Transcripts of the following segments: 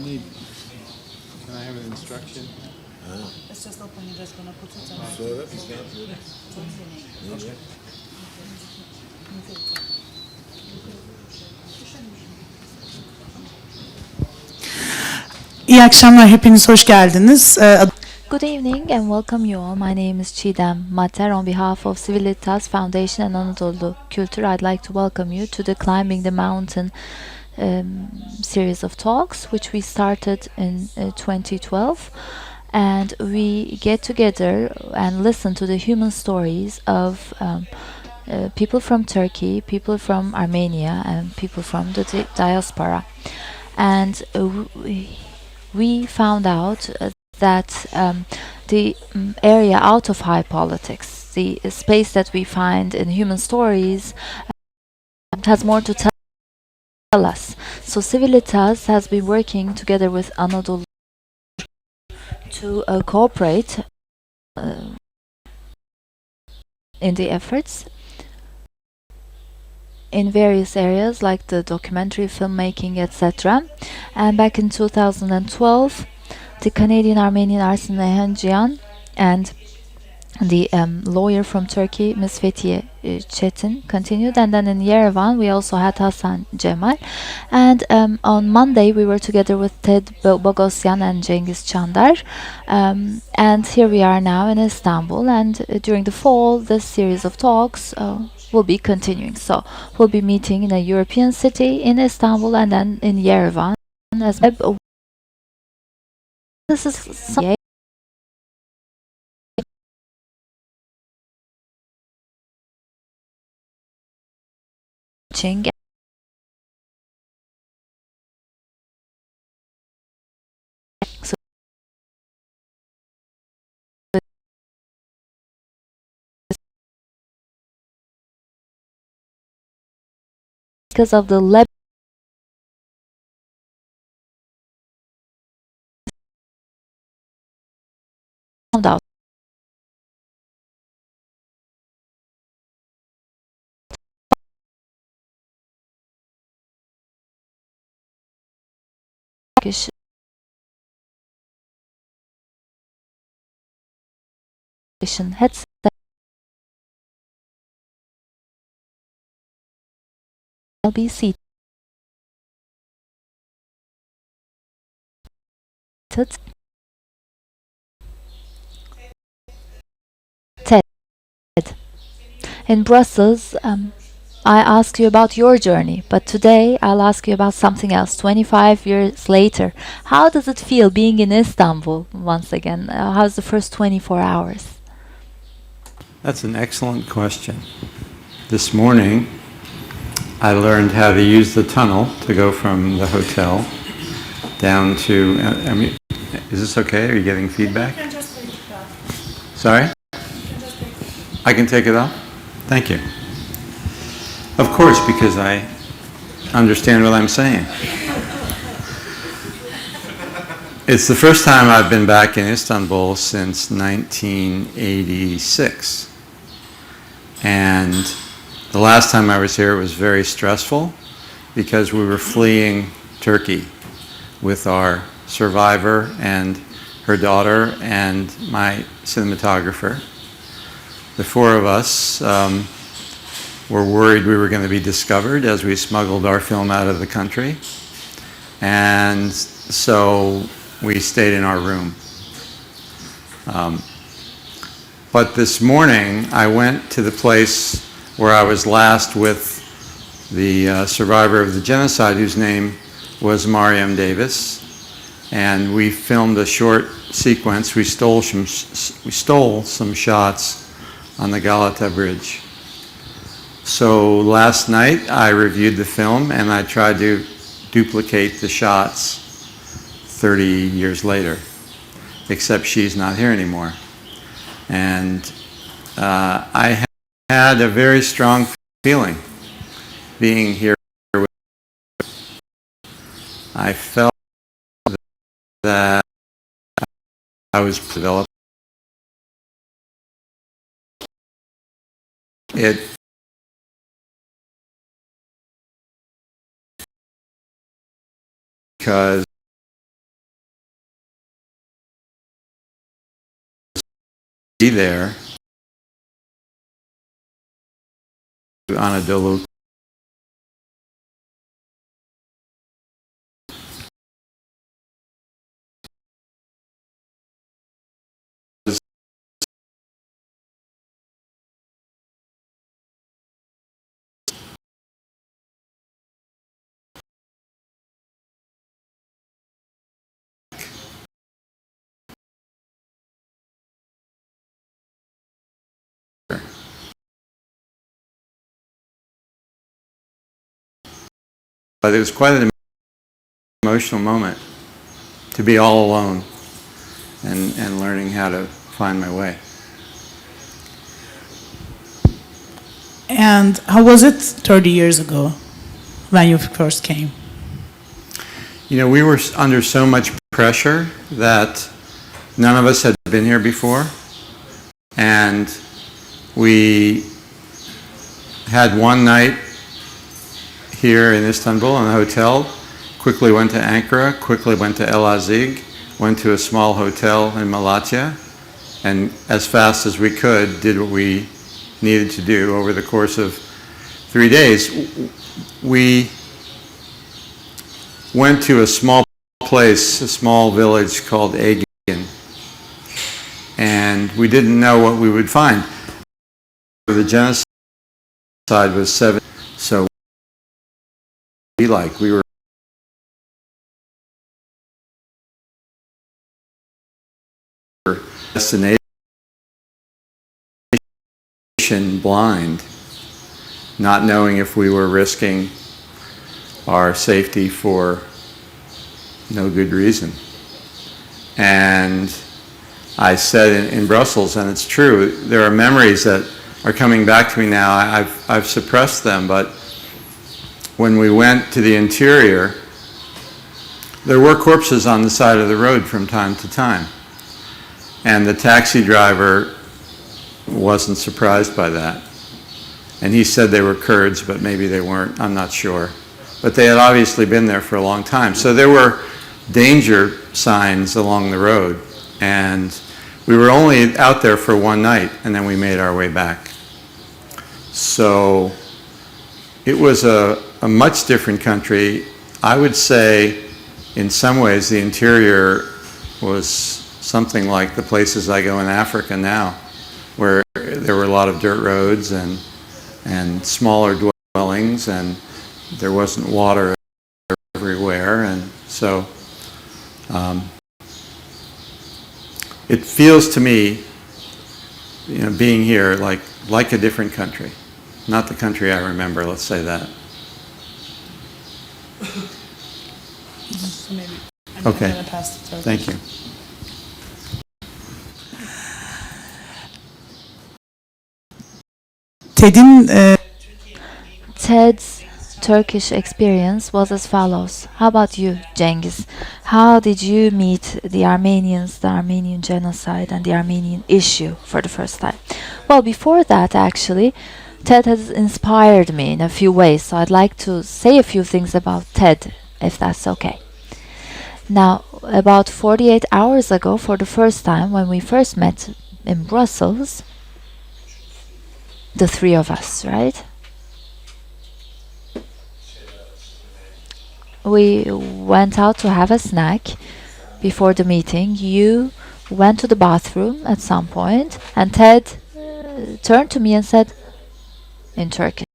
Need, can I have an instruction? It's just open, you're just gonna put it on. Sonra biz ne yapıyoruz? Neyce? İyi akşamlar, hepiniz hoş geldiniz. Good evening and welcome you all. My name is Çiğdem Mater. On behalf of Sivilitas Foundation and Anadolu Kültür, I'd like to welcome you to the Climbing the Mountain series of talks, which we started in 2012. And we get together and listen to the human stories of people from Turkey, people from Armenia, and people from the diaspora. And we found out that the area out of high politics, the space that we find in human stories, has more to tell us. So Sivilitas has been working together with Anadolu to cooperate in the efforts in various areas like the documentary filmmaking, etc. And back in 2012, the Canadian Armenian Arsen Ehenjian and the lawyer from Turkey, Ms. Fethiye Çetin, continued. And then in Yerevan, we also had Hasan Cemal. And on Monday, we were together with Ted Bogosyan and Cengiz Çandar. And here we are now in Istanbul. And during the fall, this series of talks will be continuing. So we'll be meeting in a European city, in Istanbul, and then in Yerevan. As this is some so because of the found out headset LBC TED. In Brussels, I asked you about your journey, but today I'll ask you about something else. 25 years later, how does it feel being in Istanbul once again? How's the first 24 hours? That's an excellent question. This morning, I learned how to use the tunnel to go from the hotel down to, is this okay? Are you getting feedback? You can just take it off. Sorry? You can just take it. I can take it off? Thank you. Of course, because I understand what I'm saying. It's the first time I've been back in Istanbul since 1986. And the last time I was here, it was very stressful because we were fleeing Turkey with our survivor and her daughter and my cinematographer. The four of us were worried we were going to be discovered as we smuggled our film out of the country. And so we stayed in our room. But this morning, I went to the place where I was last with the survivor of the genocide, whose name was Mariam Davis. And we filmed a short sequence. We stole some shots on the Galata Bridge. So last night, I reviewed the film and I tried to duplicate the shots 30 years later, except she's not here anymore. And I had a very strong feeling being here. I felt that I was developed. It because be there. Anadolu. But it was quite an emotional moment to be all alone and learning how to find my way. And how was it 30 years ago when you first came? You know, we were under so much pressure that none of us had been here before. And we had one night here in Istanbul in a hotel, quickly went to Ankara, quickly went to El Azig, went to a small hotel in Malatya, and as fast as we could did what we needed to do over the course of 3 days. We went to a small place, a small village called Aygin, and we didn't know what we would find. The genocide was 7, so we were destination blind, not knowing if we were risking our safety for no good reason. And I said in Brussels, and it's true, there are memories that are coming back to me now. I've suppressed them, but when we went to the interior, there were corpses on the side of the road from time to time. And the taxi driver wasn't surprised by that. And he said they were Kurds, but maybe they weren't, I'm not sure. But they had obviously been there for a long time. So there were danger signs along the road. And we were only out there for one night, and then we made our way back. So it was a much different country. I would say, in some ways, the interior was something like the places I go in Africa now, where there were a lot of dirt roads and smaller dwellings, and there wasn't water everywhere, and so it feels to me, you know, being here like a different country, not the country I remember. Let's say that. So maybe Okay. I'm gonna pass the turn. Thank you. Ted's Turkish experience was as follows. How about you, Cengiz? How did you meet the Armenians, the Armenian genocide, and the Armenian issue for the first time? Well, before that, actually, Ted has inspired me in a few ways, so I'd like to say a few things about Ted, if that's okay. Now, about 48 hours ago, for the first time, when we first met in Brussels, the three of us, right? We went out to have a snack before the meeting. You went to the bathroom at some point, and Ted turned to me and said, in Turkish,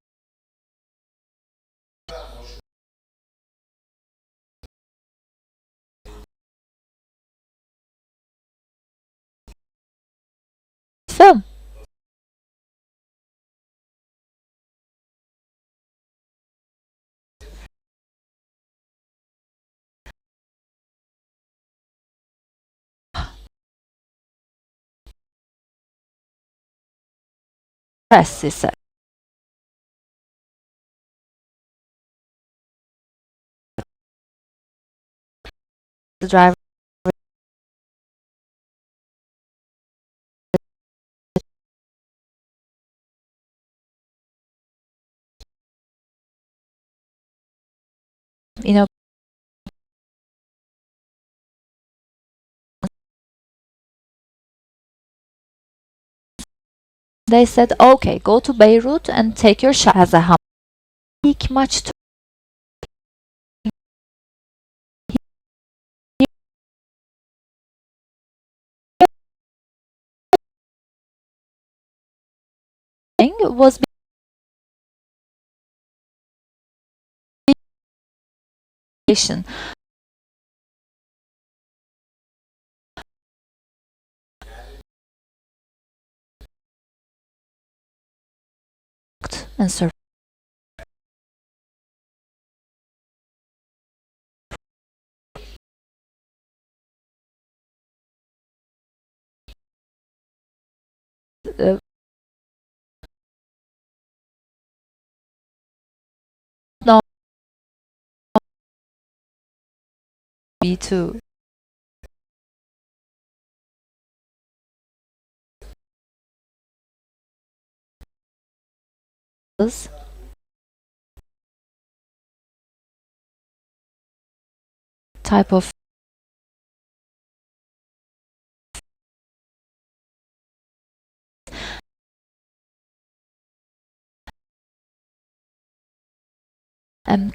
film. Press, he said. The driver you know, They said, okay, go to Beirut and take your shot as a Hamas. Speak much to was and survived. No, me too. Type of and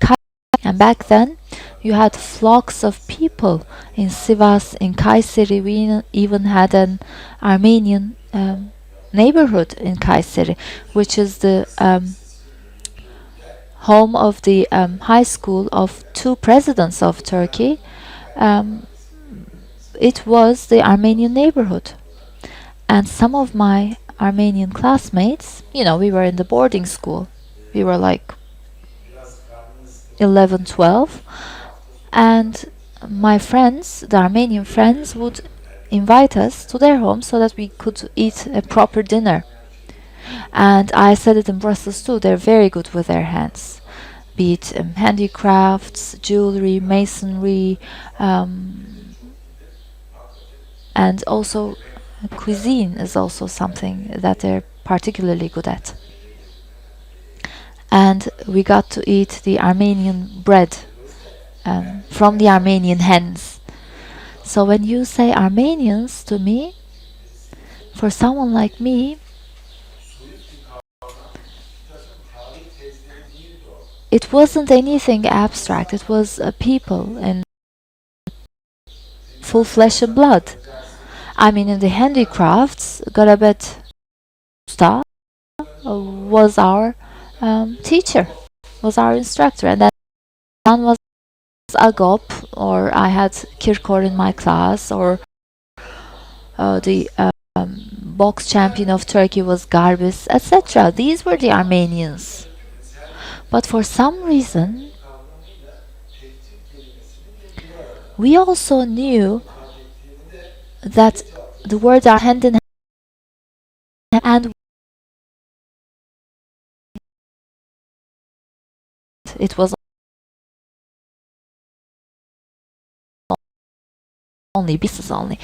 back then you had flocks of people in Sivas, in Kayseri. We even had an Armenian neighborhood in Kayseri, which is the home of the high school of two presidents of Turkey. It was the Armenian neighborhood, and some of my Armenian classmates, we were in the boarding school, we were like 11, 12, and my friends, the Armenian friends, would invite us to their home so that we could eat a proper dinner. And I said it in Brussels too, they're very good with their hands, be it handicrafts, jewelry, masonry, and also cuisine is also something that they're particularly good at. And we got to eat the Armenian bread from the Armenian hens. So when you say Armenians to me, for someone like me, it wasn't anything abstract. It was a people in full flesh and blood. I mean, in the handicrafts, Garabet Usta was our teacher, was our instructor, and that one was Agop, or I had Kirkor in my class, or the box champion of Turkey was Garbis, etc. These were the Armenians. But for some reason, we also knew that the words are hand in hand, and it was only business only.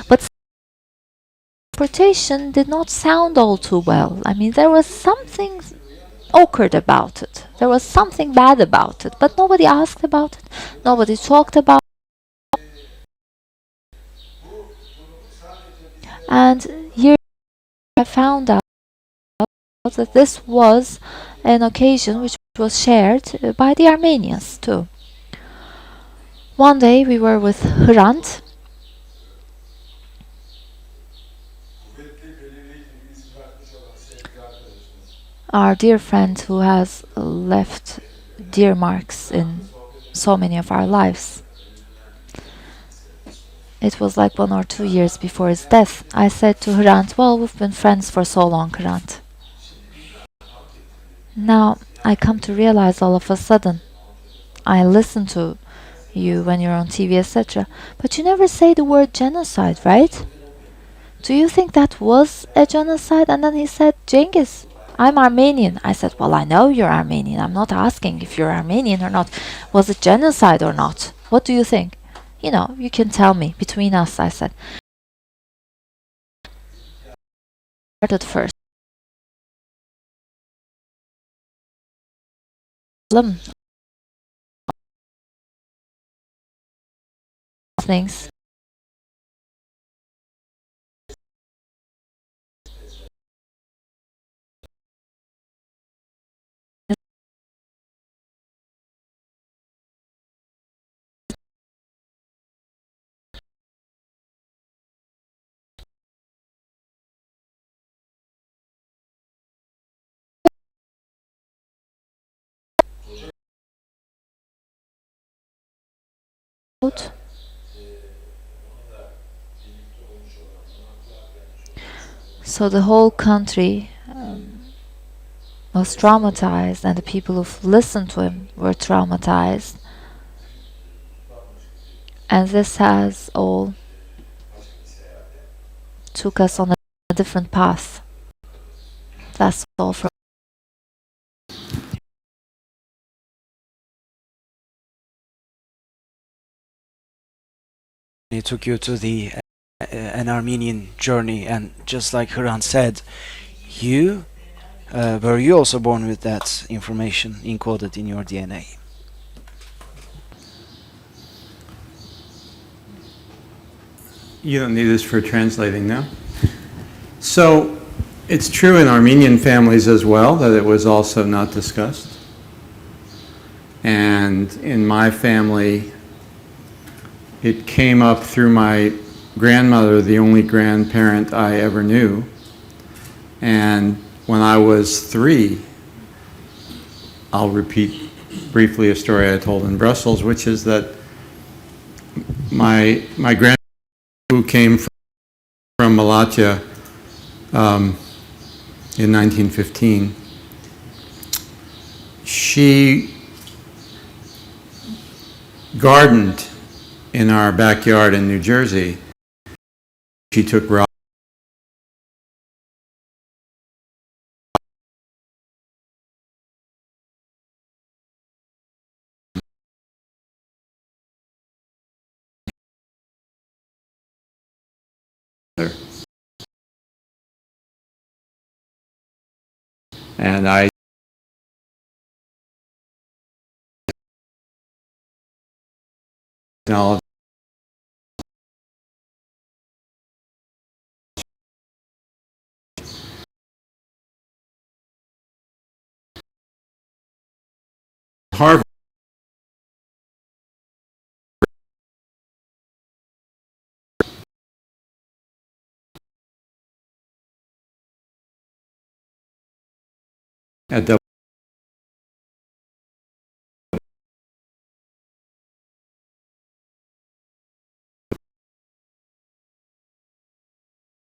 But transportation did not sound all too well. I mean, there was something awkward about it. There was something bad about it, but nobody asked about it. Nobody talked about it. And here I found out that this was an occasion which was shared by the Armenians too. One day we were with Hrant, our dear friend who has left dear marks in so many of our lives. It was like 1 or 2 years before his death. I said to Hrant, well, we've been friends for so long, Hrant. Now I come to realize all of a sudden, I listen to you when you're on TV, etc., but you never say the word genocide, right? Do you think that was a genocide? And then he said, Cengiz, I'm Armenian. I said, well, I know you're Armenian. I'm not asking if you're Armenian or not. Was it genocide or not? What do you think? You can tell me between us, I said. At first. Things So the whole country was traumatized, and the people who listened to him were traumatized. And this has all took us on a different path. That's all from. It took you to the an Armenian journey, and just like Hrant said, you were you also born with that information encoded in your DNA? You don't need this for translating now. So it's true in Armenian families as well that it was also not discussed. And in my family, it came up through my grandmother, the only grandparent I ever knew. And when I was 3, I'll repeat briefly a story I told in Brussels, which is that my grandmother, who came from Malatya in 1915, she gardened in our backyard in New Jersey. She took raw and I acknowledge Harvard at the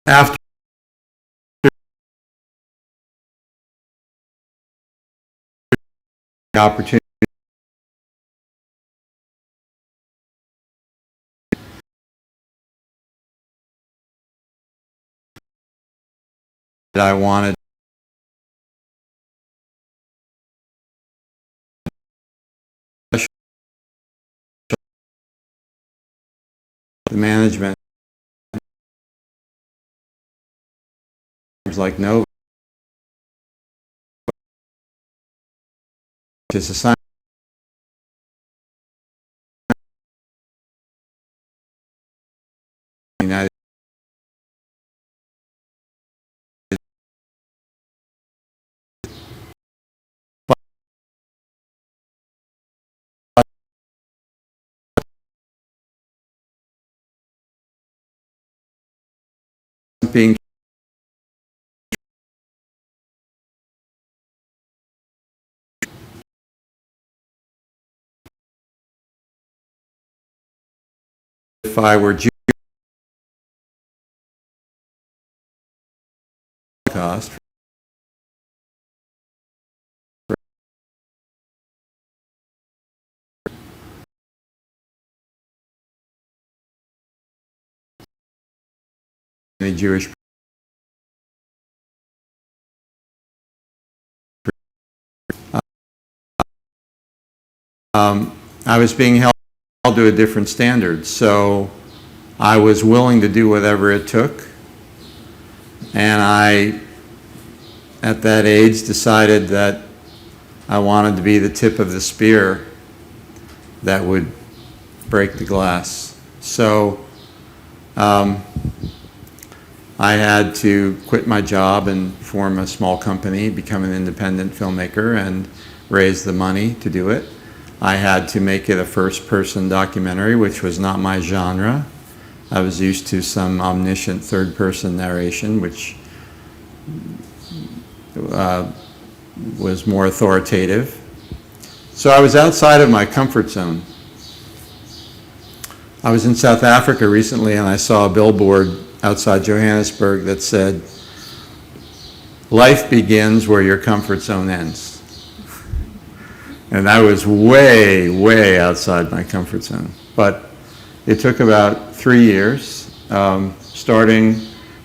after the opportunity that I wanted the management like Nova, which is assigned United being if I were Jewish cost the Jewish I was being held to a different standard, so I was willing to do whatever it took, and I at that age decided that I wanted to be the tip of the spear that would break the glass. So I had to quit my job and form a small company, become an independent filmmaker, and raise the money to do it. I had to make it a first-person documentary, which was not my genre. I was used to some omniscient third-person narration, which was more authoritative. So I was outside of my comfort zone. I was in South Africa recently and I saw a billboard outside Johannesburg that said, "Life begins where your comfort zone ends." And I was way, way outside my comfort zone. But it took about 3 years, starting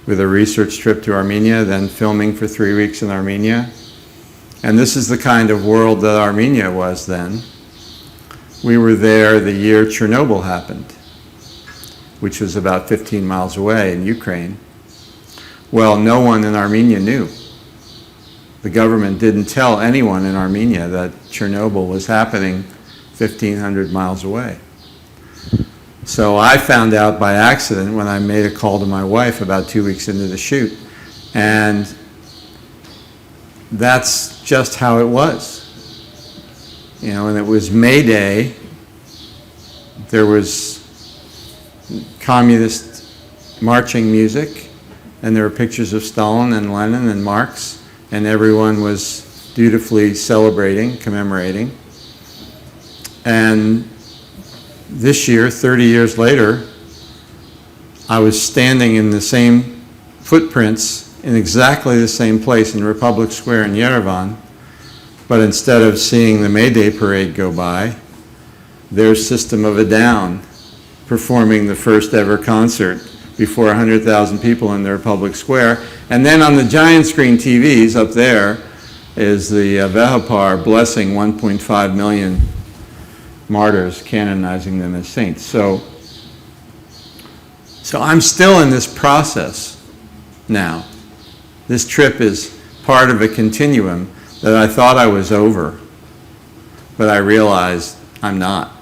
with a research trip to Armenia, then filming for 3 weeks in Armenia. And this is the kind of world that Armenia was then. We were there the year Chernobyl happened, which was about 15 miles away in Ukraine. Well, no one in Armenia knew. The government didn't tell anyone in Armenia that Chernobyl was happening 1,500 miles away. So I found out by accident when I made a call to my wife about 2 weeks into the shoot. And that's just how it was. You know, and it was May Day. There was communist marching music, and there were pictures of Stalin and Lenin and Marx, and everyone was dutifully celebrating, commemorating. And this year, 30 years later, I was standing in the same footprints in exactly the same place in Republic Square in Yerevan, but instead of seeing the May Day parade go by, there's System of a Down performing the first ever concert before 100,000 people in the Republic Square. And then on the giant screen TVs up there is the Vehapar blessing 1.5 million martyrs, canonizing them as saints. So I'm still in this process now. This trip is part of a continuum that I thought I was over, but I realized I'm not.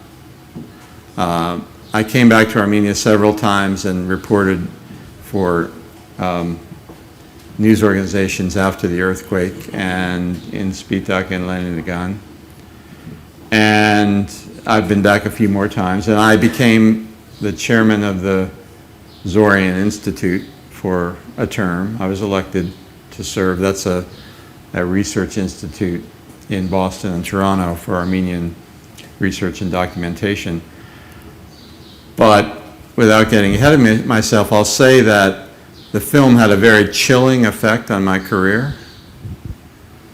I came back to Armenia several times and reported for news organizations after the earthquake and in Spitak and Leningrad. And I've been back a few more times, and I became the chairman of the Zorian Institute for a term. I was elected to serve. That's a research institute in Boston and Toronto for Armenian research and documentation. But without getting ahead of myself, I'll say that the film had a very chilling effect on my career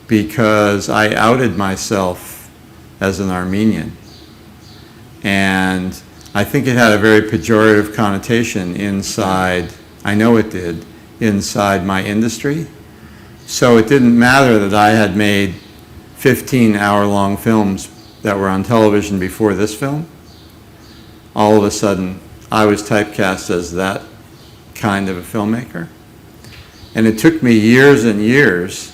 because I outed myself as an Armenian. And I think it had a very pejorative connotation inside, I know it did, inside my industry. So it didn't matter that I had made 15-hour-long films that were on television before this film. All of a sudden, I was typecast as that kind of a filmmaker. And it took me years and years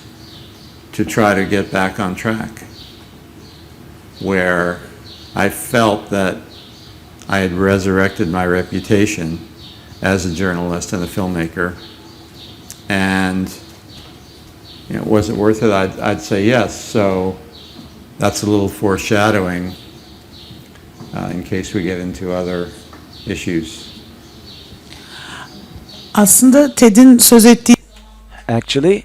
to try to get back on track, where I felt that I had resurrected my reputation as a journalist and a filmmaker. And was it worth it? I'd say yes. So that's a little foreshadowing in case we get into other issues. Aslında Ted'in söz ettiği Actually,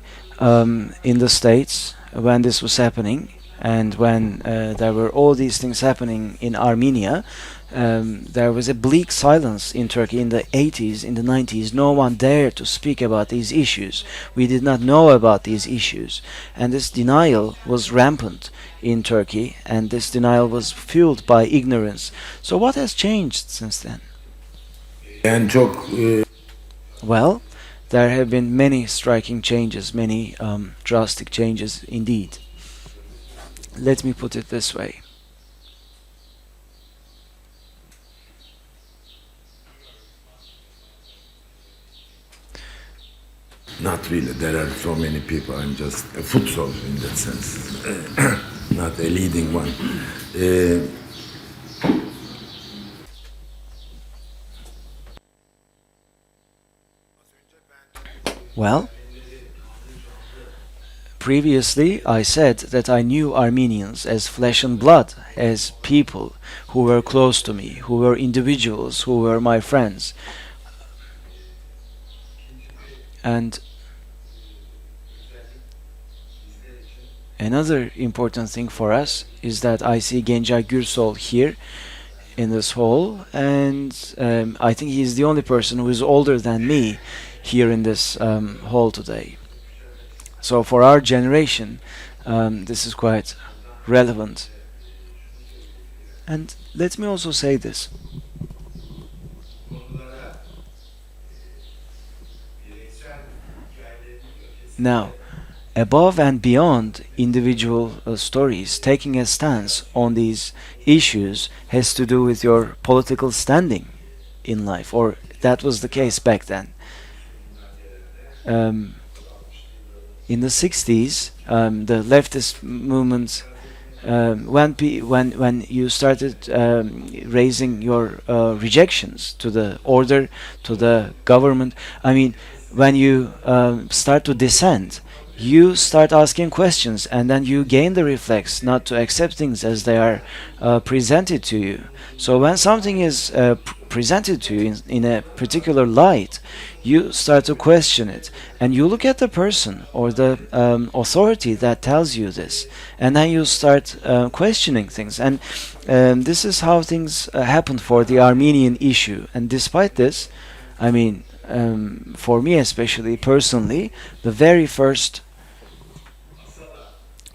in the States, when this was happening, and when there were all these things happening in Armenia, there was a bleak silence in Turkey in the 80s, in the 90s. No one dared to speak about these issues. We did not know about these issues. And this denial was rampant in Turkey, and this denial was fueled by ignorance. So what has changed since then? And çok Well, there have been many striking changes, many drastic changes indeed. Let me put it this way. not really. There are so many people. I'm just a foot soldier in that sense, not a leading one. Well, previously I said that I knew Armenians as flesh and blood, as people who were close to me, who were individuals, who were my friends. And another important thing for us is that I see Gencay Gürsol here. in this hall, and I think he's the only person who is older than me here in this hall today. So for our generation, this is quite relevant. And let me also say this. Now, above and beyond individual stories, taking a stance on these issues has to do with your political standing in life, or that was the case back then. In the 60s, the leftist movement, when you started raising your rejections to the order, to the government, I mean, when you start to dissent, you start asking questions, and then you gain the reflex not to accept things as they are presented to you. So when something is presented to you in a particular light, you start to question it, and you look at the person or the authority that tells you this, and then you start questioning things. And this is how things happened for the Armenian issue. And despite this, I mean, for me especially personally, the very first,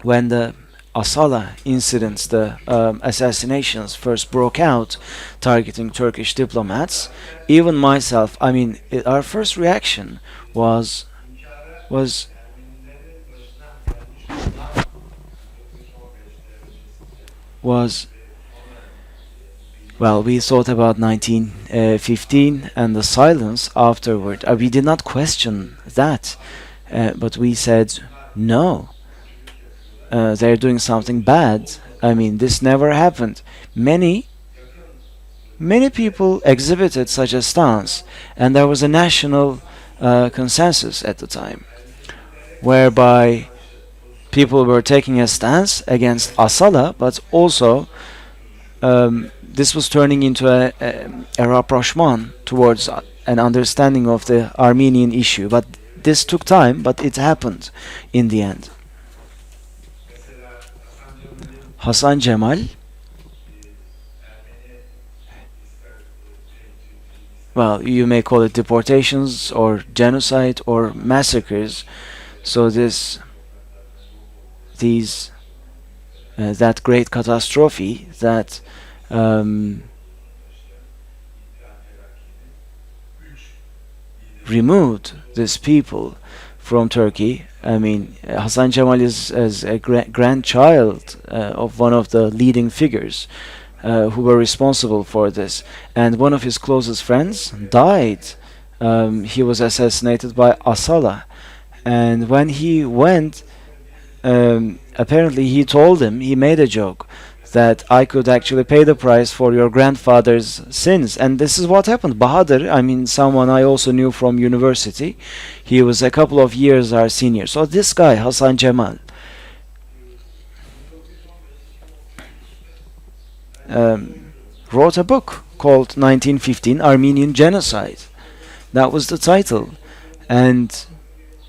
when the Asala incidents, the assassinations first broke out targeting Turkish diplomats, even myself, I mean, our first reaction was well, we thought about 1915 and the silence afterward. We did not question that, but we said, no, they're doing something bad. I mean, this never happened. Many people exhibited such a stance, and there was a national consensus at the time, whereby people were taking a stance against Asala, but also this was turning into a rapprochement towards an understanding of the Armenian issue. But this took time, but it happened in the end. Hasan Cemal, well, you may call it deportations or genocide or massacres. So that great catastrophe that removed these people from Turkey. I mean, Hasan Cemal is a grandchild of one of the leading figures who were responsible for this, and one of his closest friends died. He was assassinated by Asala, and when he went, apparently he made a joke that I could actually pay the price for your grandfather's sins. And this is what happened. Bahadur, I mean, someone I also knew from university, he was a couple of years our senior. So this guy, Hasan Cemal, wrote a book called 1915 Armenian Genocide. That was the title. And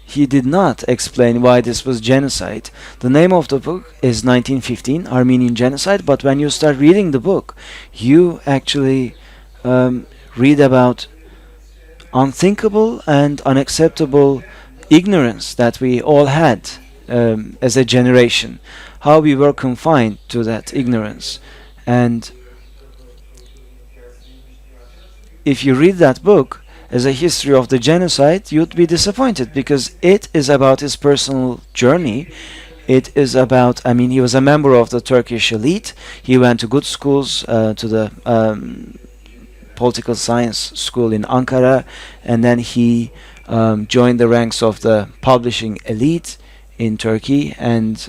he did not explain why this was genocide. The name of the book is 1915 Armenian Genocide, but when you start reading the book, you actually read about unthinkable and unacceptable ignorance that we all had as a generation, how we were confined to that ignorance. And if you read that book as a history of the genocide, you'd be disappointed, because it is about his personal journey. It is about, I mean, he was a member of the Turkish elite. He went to good schools, to the political science school in Ankara, and then he joined the ranks of the publishing elite in Turkey, and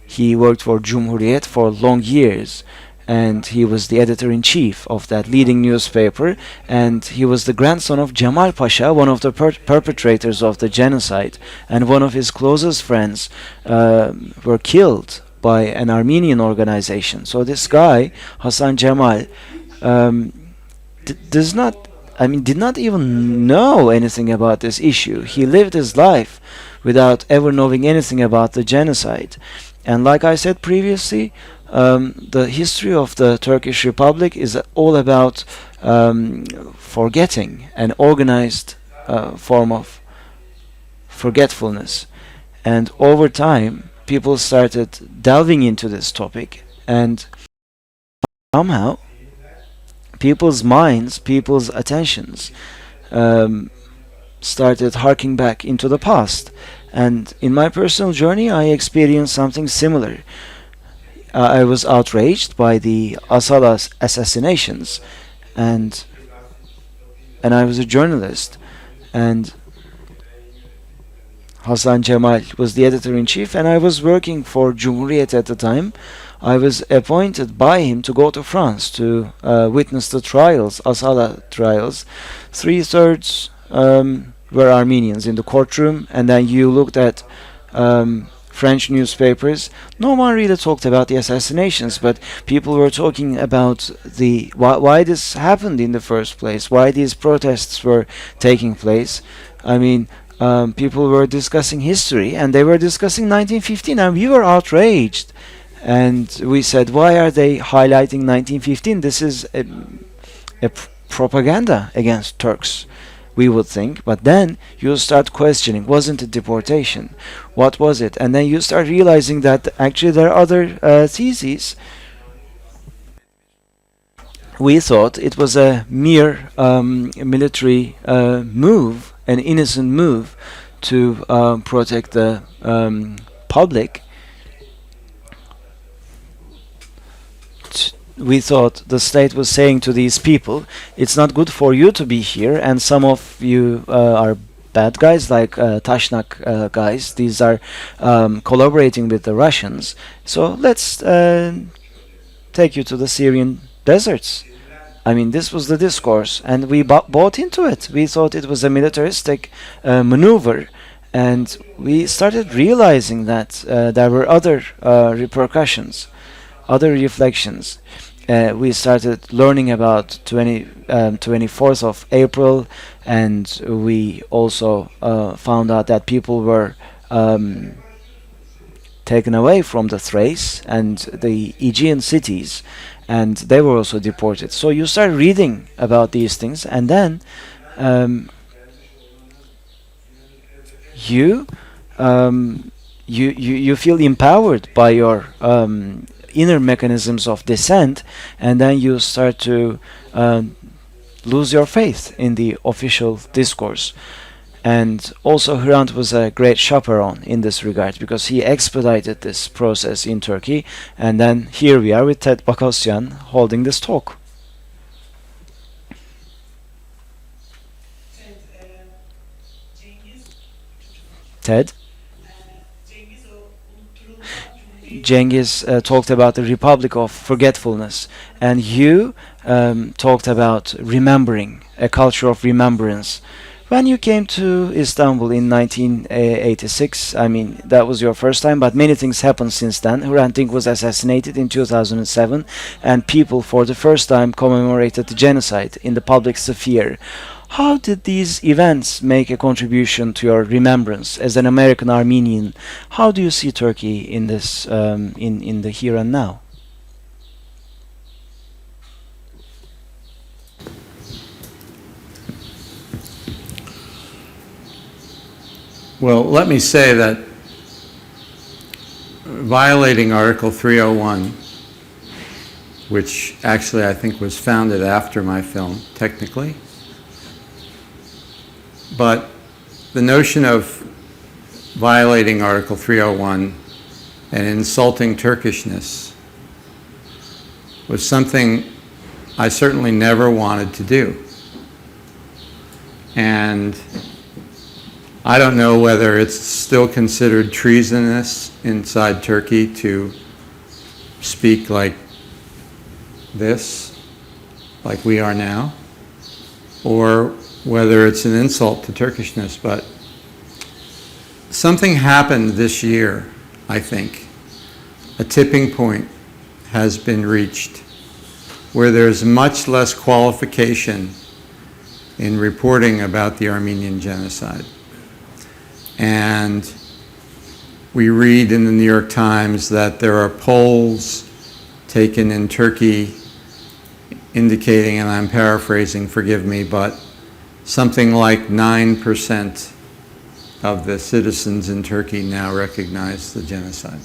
he worked for Cumhuriyet for long years. And he was the editor-in-chief of that leading newspaper, and he was the grandson of Cemal Pasha, one of the perpetrators of the genocide, and one of his closest friends were killed by an Armenian organization. So this guy, Hasan Cemal, did not even know anything about this issue. He lived his life without ever knowing anything about the genocide. And like I said previously, the history of the Turkish Republic is all about forgetting, an organized form of forgetfulness. And over time, people started delving into this topic, and somehow people's minds, people's attentions started harking back into the past. And in my personal journey, I experienced something similar. I was outraged by the Asala assassinations, and I was a journalist, and Hasan Cemal was the editor-in-chief, and I was working for Cumhuriyet at the time. I was appointed by him to go to France to witness the trials, Asala trials. 3/3 were Armenians in the courtroom, and then you looked at French newspapers. No one really talked about the assassinations, but people were talking about the why this happened in the first place, why these protests were taking place. I mean, people were discussing history, and they were discussing 1915, and we were outraged. And we said, why are they highlighting 1915? This is a propaganda against Turks, we would think. But then you start questioning, wasn't it deportation? What was it? And then you start realizing that actually there are other theses. We thought it was a mere military move, an innocent move to protect the public. We thought the state was saying to these people, it's not good for you to be here, and some of you are bad guys, like Tashnak guys. These are collaborating with the Russians. So let's take you to the Syrian deserts. I mean, this was the discourse, and we bought into it. We thought it was a militaristic maneuver, and we started realizing that there were other repercussions, other reflections. We started learning about 24th of April, and we also found out that people were taken away from the Thrace and the Aegean cities, and they were also deported. So you start reading about these things, and then you feel empowered by your inner mechanisms of dissent, and then you start to lose your faith in the official discourse. And also Hrant was a great chaperone in this regard, because he expedited this process in Turkey, and then here we are with Ted Bakosyan holding this talk. Ted? Cengiz talked about the Republic of Forgetfulness, and you talked about remembering, a culture of remembrance. When you came to Istanbul in 1986, I mean, that was your first time, but many things happened since then. Hrant Dink was assassinated in 2007, and people for the first time commemorated the genocide in the public sphere. How did these events make a contribution to your remembrance as an American Armenian? How do you see Turkey in this, in the here and now? Well, let me say that violating Article 301, which actually I think was founded after my film, technically, but the notion of violating Article 301 and insulting Turkishness was something I certainly never wanted to do. And I don't know whether it's still considered treasonous inside Turkey to speak like this, like we are now, or whether it's an insult to Turkishness, but something happened this year, I think. A tipping point has been reached where there's much less qualification in reporting about the Armenian genocide. And we read in the New York Times that there are polls taken in Turkey, indicating, and I'm paraphrasing, forgive me, but something like 9% of the citizens in Turkey now recognize the genocide.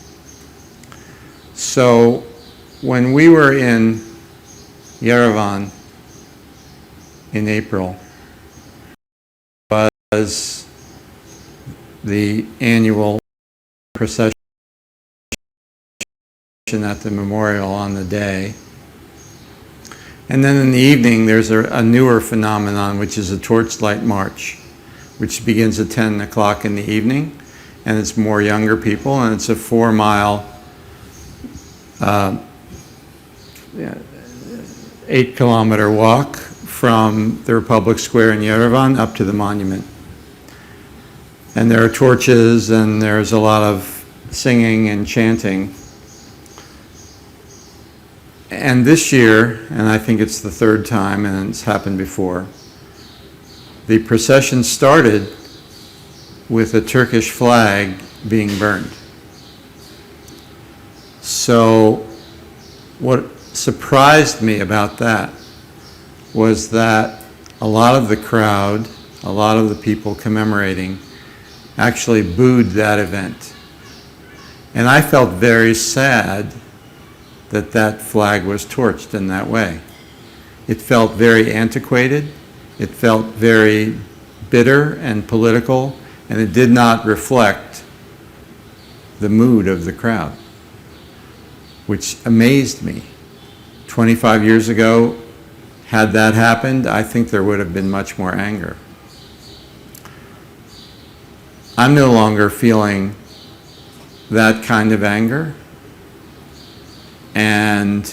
So when we were in Yerevan in April, was the annual procession at the memorial on the day. And then in the evening, there's a newer phenomenon, which is a torchlight march, which begins at 10 o'clock in the evening, and it's more younger people, and it's a 4-mile, 8-kilometer walk from the Republic Square in Yerevan up to the monument. And there are torches, and there's a lot of singing and chanting. And this year, and I think it's the third time, and it's happened before, the procession started with a Turkish flag being burned. So what surprised me about that was that a lot of the crowd, a lot of the people commemorating, actually booed that event. And I felt very sad that that flag was torched in that way. It felt very antiquated, it felt very bitter and political, and it did not reflect the mood of the crowd, which amazed me. 25 years ago, had that happened, I think there would have been much more anger. I'm no longer feeling that kind of anger. And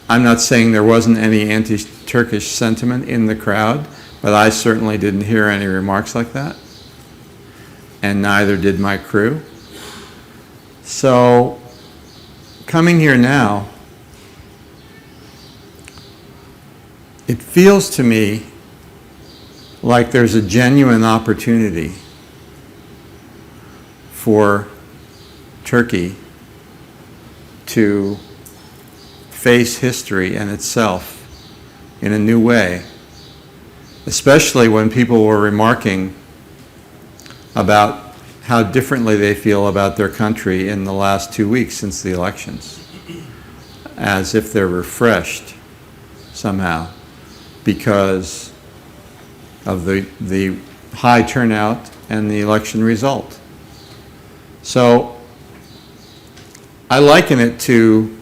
I'm not saying there wasn't any anti-Turkish sentiment in the crowd, but I certainly didn't hear any remarks like that. And neither did my crew. So, coming here now, it feels to me like there's a genuine opportunity for Turkey to face history and itself in a new way, especially when people were remarking about how differently they feel about their country in the last 2 weeks since the elections, as if they're refreshed somehow because of the high turnout and the election result. So I liken it to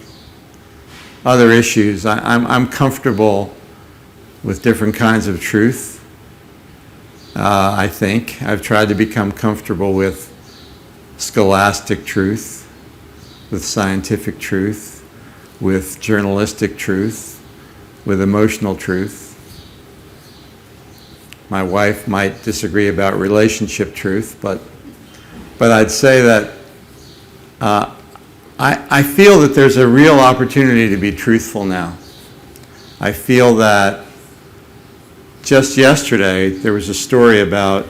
other issues. I'm comfortable with different kinds of truth. I think I've tried to become comfortable with scholastic truth, with scientific truth, with journalistic truth, with emotional truth. My wife might disagree about relationship truth, but I'd say that I feel that there's a real opportunity to be truthful now. I feel that just yesterday there was a story about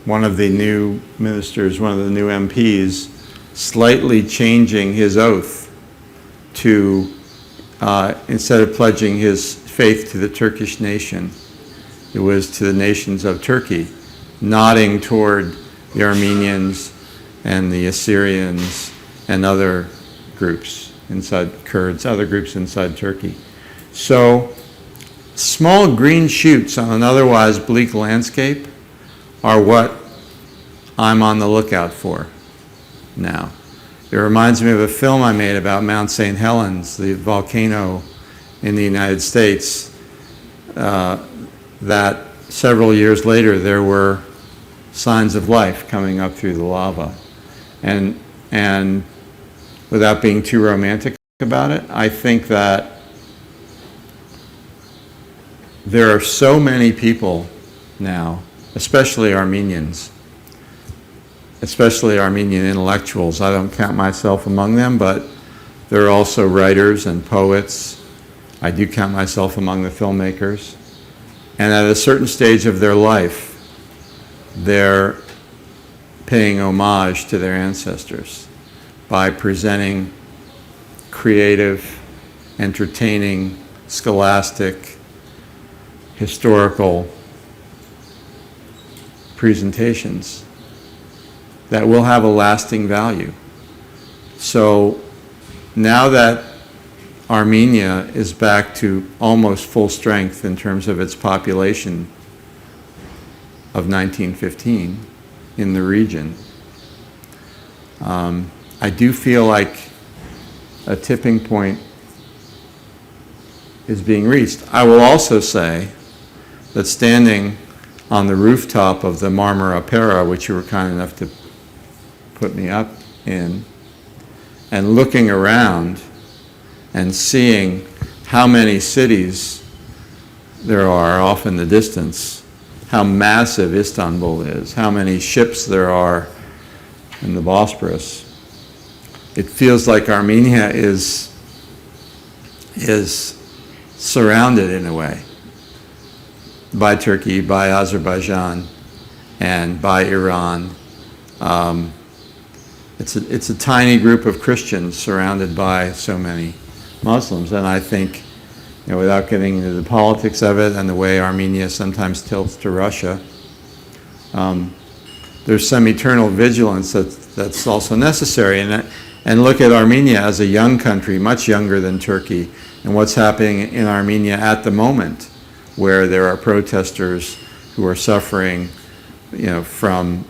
one of the new ministers, one of the new MPs, slightly changing his oath to, instead of pledging his faith to the Turkish nation, it was to the nations of Turkey, nodding toward the Armenians and the Assyrians and other groups inside Kurds, other groups inside Turkey. So small green shoots on an otherwise bleak landscape are what I'm on the lookout for now. It reminds me of a film I made about Mount St. Helens, the volcano in the United States, that several years later there were signs of life coming up through the lava. And without being too romantic about it, I think that there are so many people now, especially Armenians, especially Armenian intellectuals. I don't count myself among them, but there are also writers and poets. I do count myself among the filmmakers. And at a certain stage of their life, they're paying homage to their ancestors by presenting creative, entertaining, scholastic, historical presentations that will have a lasting value. So now that Armenia is back to almost full strength in terms of its population of 1915 in the region, I do feel like a tipping point is being reached. I will also say that standing on the rooftop of the Marmara Pera, which you were kind enough to put me up in, and looking around and seeing how many cities there are off in the distance, how massive Istanbul is, how many ships there are in the Bosporus, it feels like Armenia is surrounded in a way by Turkey, by Azerbaijan, and by Iran. It's a tiny group of Christians surrounded by so many Muslims, and I think, without getting into the politics of it and the way Armenia sometimes tilts to Russia, there's some eternal vigilance that's also necessary. And look at Armenia as a young country, much younger than Turkey, and what's happening in Armenia at the moment, where there are protesters who are suffering, from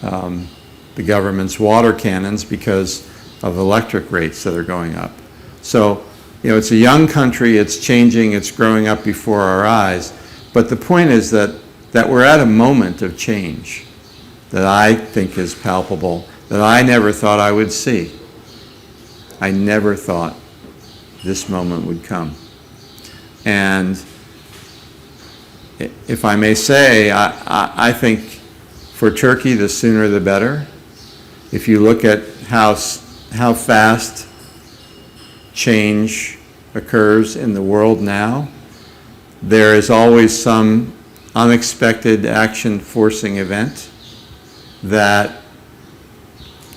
the government's water cannons because of electric rates that are going up. So, it's a young country, it's changing, it's growing up before our eyes, but the point is that we're at a moment of change that I think is palpable, that I never thought I would see. I never thought this moment would come. And if I may say, I think for Turkey, the sooner the better. If you look at how fast change occurs in the world now, there is always some unexpected action forcing event that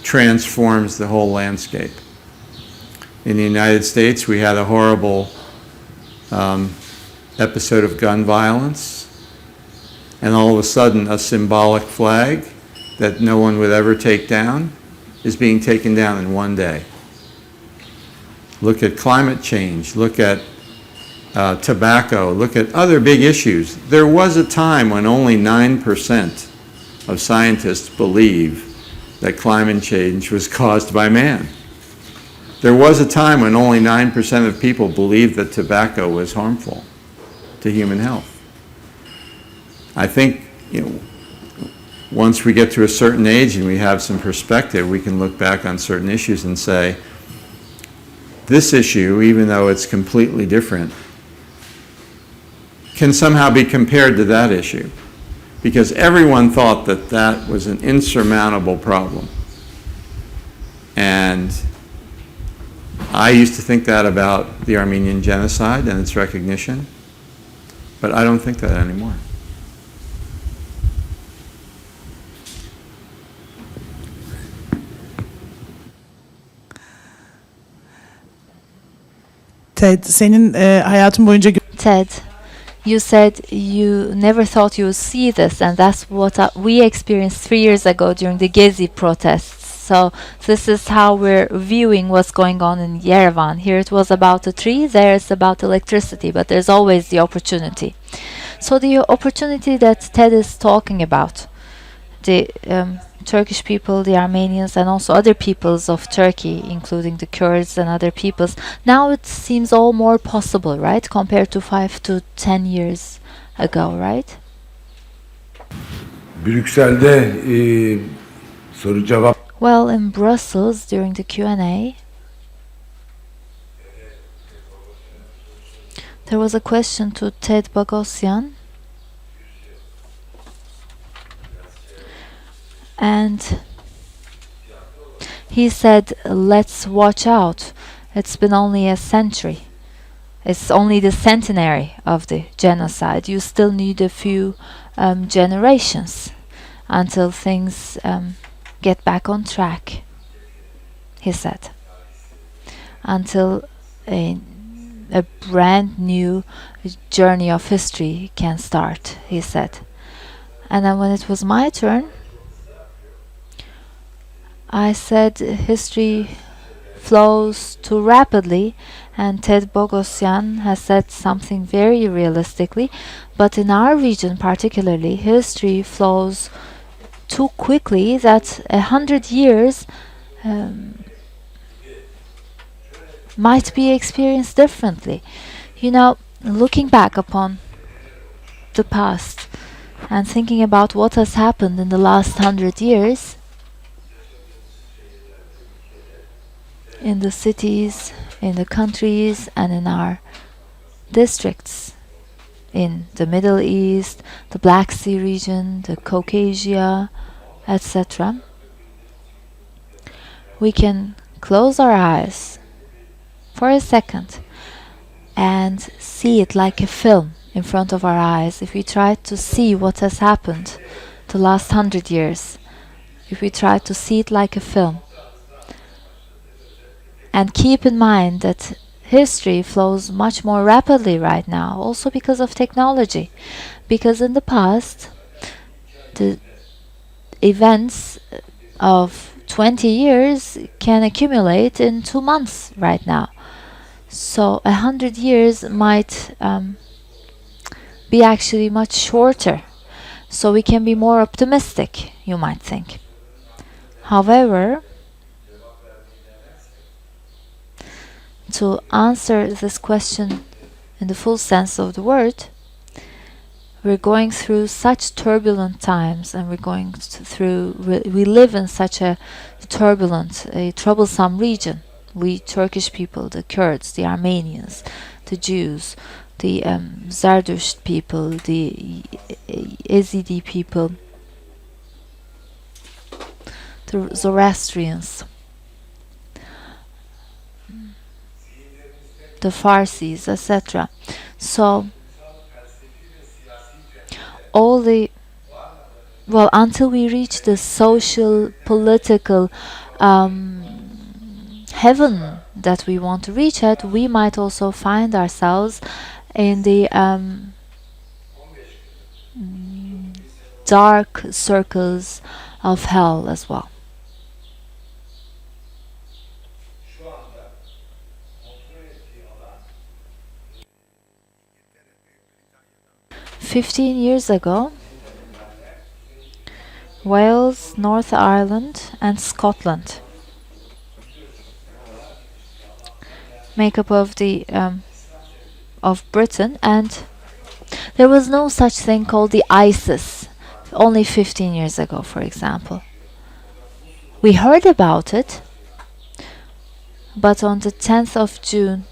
transforms the whole landscape. In the United States, we had a horrible episode of gun violence, and all of a sudden a symbolic flag that no one would ever take down is being taken down in one day. Look at climate change, look at tobacco, look at other big issues. There was a time when only 9% of scientists believe that climate change was caused by man. There was a time when only 9% of people believed that tobacco was harmful to human health. I think, once we get to a certain age and we have some perspective, we can look back on certain issues and say, this issue, even though it's completely different, can somehow be compared to that issue, because everyone thought that that was an insurmountable problem. And I used to think that about the Armenian genocide and its recognition, but I don't think that anymore. Ted, senin hayatın boyunca Ted, you said you never thought you would see this, and that's what we experienced 3 years ago during the Gezi protests. So this is how we're viewing what's going on in Yerevan. Here it was about a tree, there it's about electricity, but there's always the opportunity. So the opportunity that Ted is talking about, the Turkish people, the Armenians, and also other peoples of Turkey, including the Kurds and other peoples, now it seems all more possible, right? Compared to 5 to 10 years ago, right? Brüksel'de soru cevap. Well, in Brussels, during the Q&A, there was a question to Ted Bogosian. And he said, let's watch out. It's been only a century. It's only the centenary of the genocide. You still need a few generations until things get back on track, he said. until a brand new journey of history can start, he said. And then when it was my turn, I said history flows too rapidly, and Ted Bogosian has said something very realistically, but in our region particularly, history flows too quickly that 100 years might be experienced differently. You know, looking back upon the past and thinking about what has happened in the last 100 years in the cities, in the countries, and in our districts, in the Middle East, the Black Sea region, the Caucasia, etc. We can close our eyes for a second and see it like a film in front of our eyes. If we try to see what has happened the last 100 years, if we try to see it like a film, and keep in mind that history flows much more rapidly right now, also because of technology. Because in the past, the events of 20 years can accumulate in 2 months right now. So 100 years might be actually much shorter. So we can be more optimistic, you might think. However, to answer this question in the full sense of the word, we're going through such turbulent times, and we live in such a troublesome region. We Turkish people, the Kurds, the Armenians, the Jews, the Zardusht people, the Yazidi people, the Zoroastrians, the Farsis, etc. So until we reach the social, political heaven that we want to reach at, we might also find ourselves in the dark circles of hell as well. 15 years ago, Wales, North Ireland, and Scotland make up of the of Britain, and there was no such thing called the ISIS only 15 years ago, for example. We heard about it, but on the 10th of June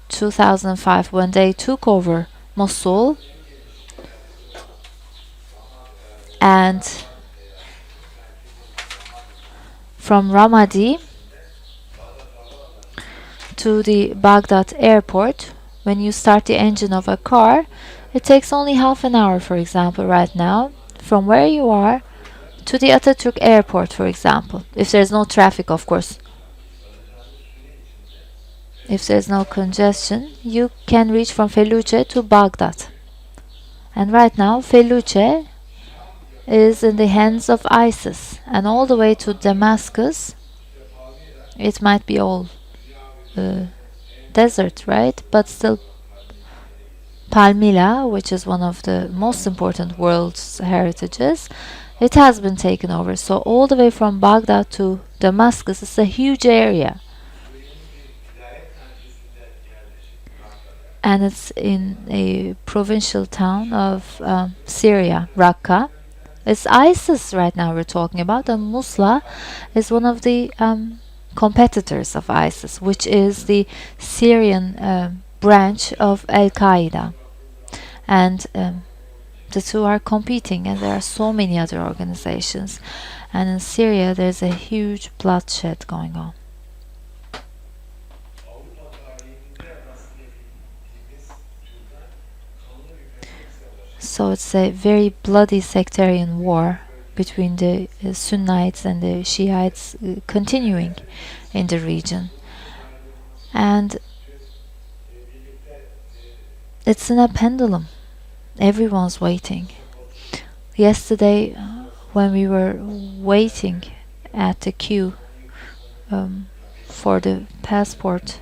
2005, when they took over Mosul, and from Ramadi to the Baghdad airport, when you start the engine of a car, it takes only half an hour, for example, right now, from where you are to the Atatürk airport, for example. If there's no traffic, of course. If there's no congestion, you can reach from Feluce to Baghdad. And right now, Feluce is in the hands of ISIS, and all the way to Damascus, it might be all desert, right? But still, Palmyra, which is one of the most important world's heritages, it has been taken over. So all the way from Baghdad to Damascus is a huge area, and it's in a provincial town of Syria, Raqqa. It's ISIS right now we're talking about, and Musla is one of the competitors of ISIS, which is the Syrian branch of Al-Qaeda. And the two are competing, and there are so many other organizations. And in Syria, there's a huge bloodshed going on. So it's a very bloody sectarian war between the Sunnites and the Shiites continuing in the region. And it's in a pendulum. Everyone's waiting. Yesterday, when we were waiting at the queue for the passport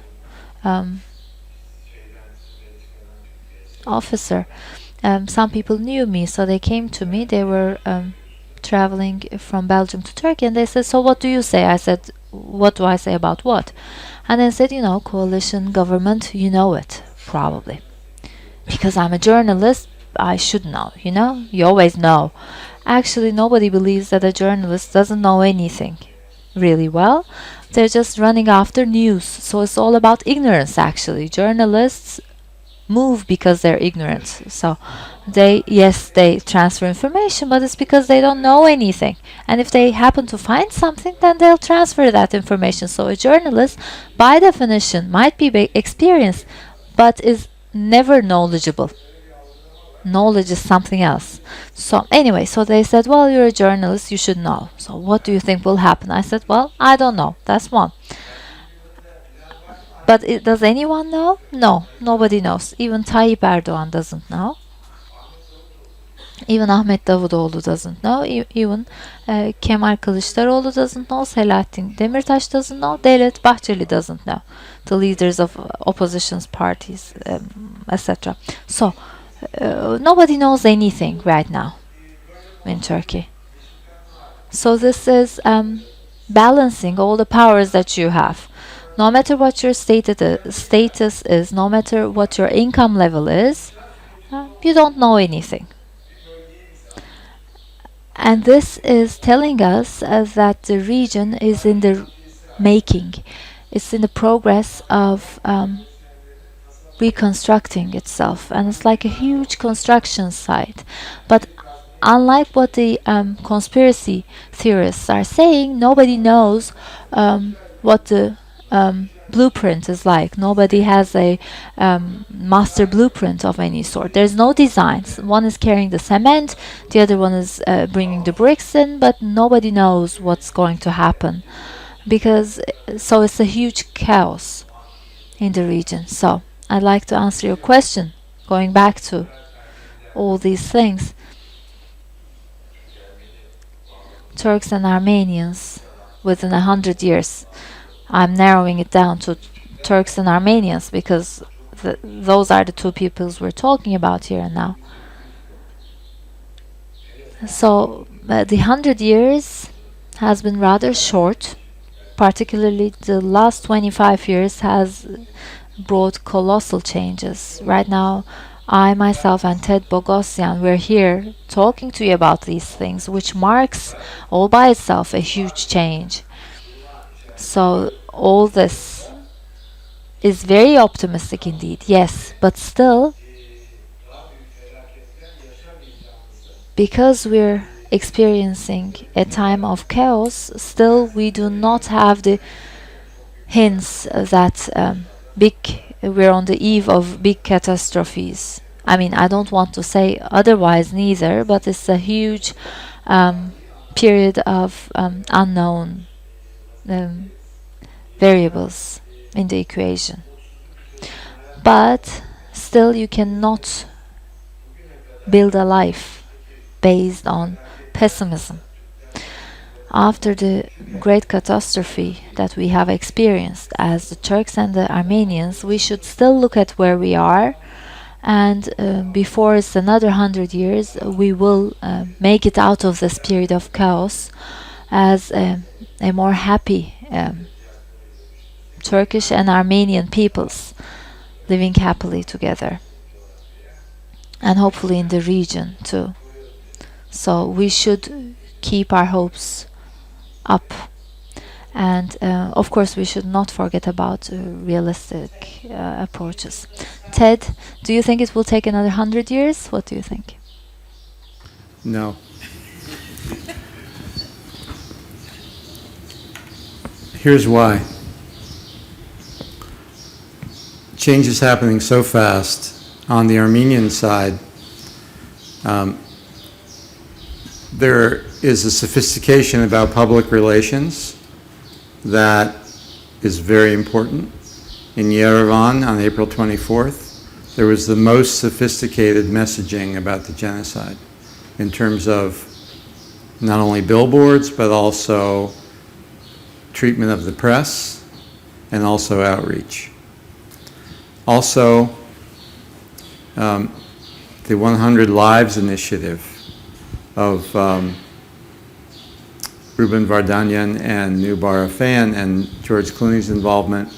officer, some people knew me, so they came to me. They were traveling from Belgium to Turkey, and they said, "So what do you say?" I said, "What do I say about what?" And they said, "Coalition government, you know it, probably. Because I'm a journalist, I should know, You always know." Actually, nobody believes that a journalist doesn't know anything really well. They're just running after news. So it's all about ignorance, actually. Journalists move because they're ignorant. So they transfer information, but it's because they don't know anything. And if they happen to find something, then they'll transfer that information. So a journalist, by definition, might be experienced, but is never knowledgeable. Knowledge is something else. So anyway, so they said, "Well, you're a journalist, you should know. So what do you think will happen?" I said, "Well, I don't know. That's one." But does anyone know? No, nobody knows. Even Tayyip Erdoğan doesn't know. Even Ahmet Davutoğlu doesn't know. Even Kemal Kılıçdaroğlu doesn't know. Selahattin Demirtaş doesn't know. Devlet Bahçeli doesn't know. The leaders of opposition parties, etc. So nobody knows anything right now in Turkey. So this is balancing all the powers that you have. No matter what your status is, no matter what your income level is, you don't know anything. And this is telling us that the region is in the making. It's in the progress of reconstructing itself, and it's like a huge construction site. But unlike what the conspiracy theorists are saying, nobody knows what the blueprint is like. Nobody has a master blueprint of any sort. There's no designs. One is carrying the cement, the other one is bringing the bricks in, but nobody knows what's going to happen, because so it's a huge chaos in the region. So I'd like to answer your question, going back to all these things. Turks and Armenians within 100 years. I'm narrowing it down to Turks and Armenians because those are the two peoples we're talking about here and now. So the 100 years has been rather short. Particularly the last 25 years has brought colossal changes. Right now, I myself and Ted Bogosian, we're here talking to you about these things, which marks all by itself a huge change. So all this is very optimistic indeed, yes, but still, because we're experiencing a time of chaos, still we do not have the hints that we're on the eve of big catastrophes. I mean, I don't want to say otherwise neither, but it's a huge period of unknown variables in the equation. But still you cannot build a life based on pessimism. After the great catastrophe that we have experienced as the Turks and the Armenians, we should still look at where we are, and before it's another 100 years, we will make it out of this period of chaos as a more happy Turkish and Armenian peoples living happily together, and hopefully in the region too. So we should keep our hopes up, and of course we should not forget about realistic approaches. Ted, do you think it will take another 100 years? What do you think? No. Here's why. Change is happening so fast. On the Armenian side, there is a sophistication about public relations that is very important. in Yerevan on April 24th, there was the most sophisticated messaging about the genocide in terms of not only billboards, but also treatment of the press and also outreach. Also, the 100 Lives initiative of Ruben Vardanyan and Noubar Afeyan and George Clooney's involvement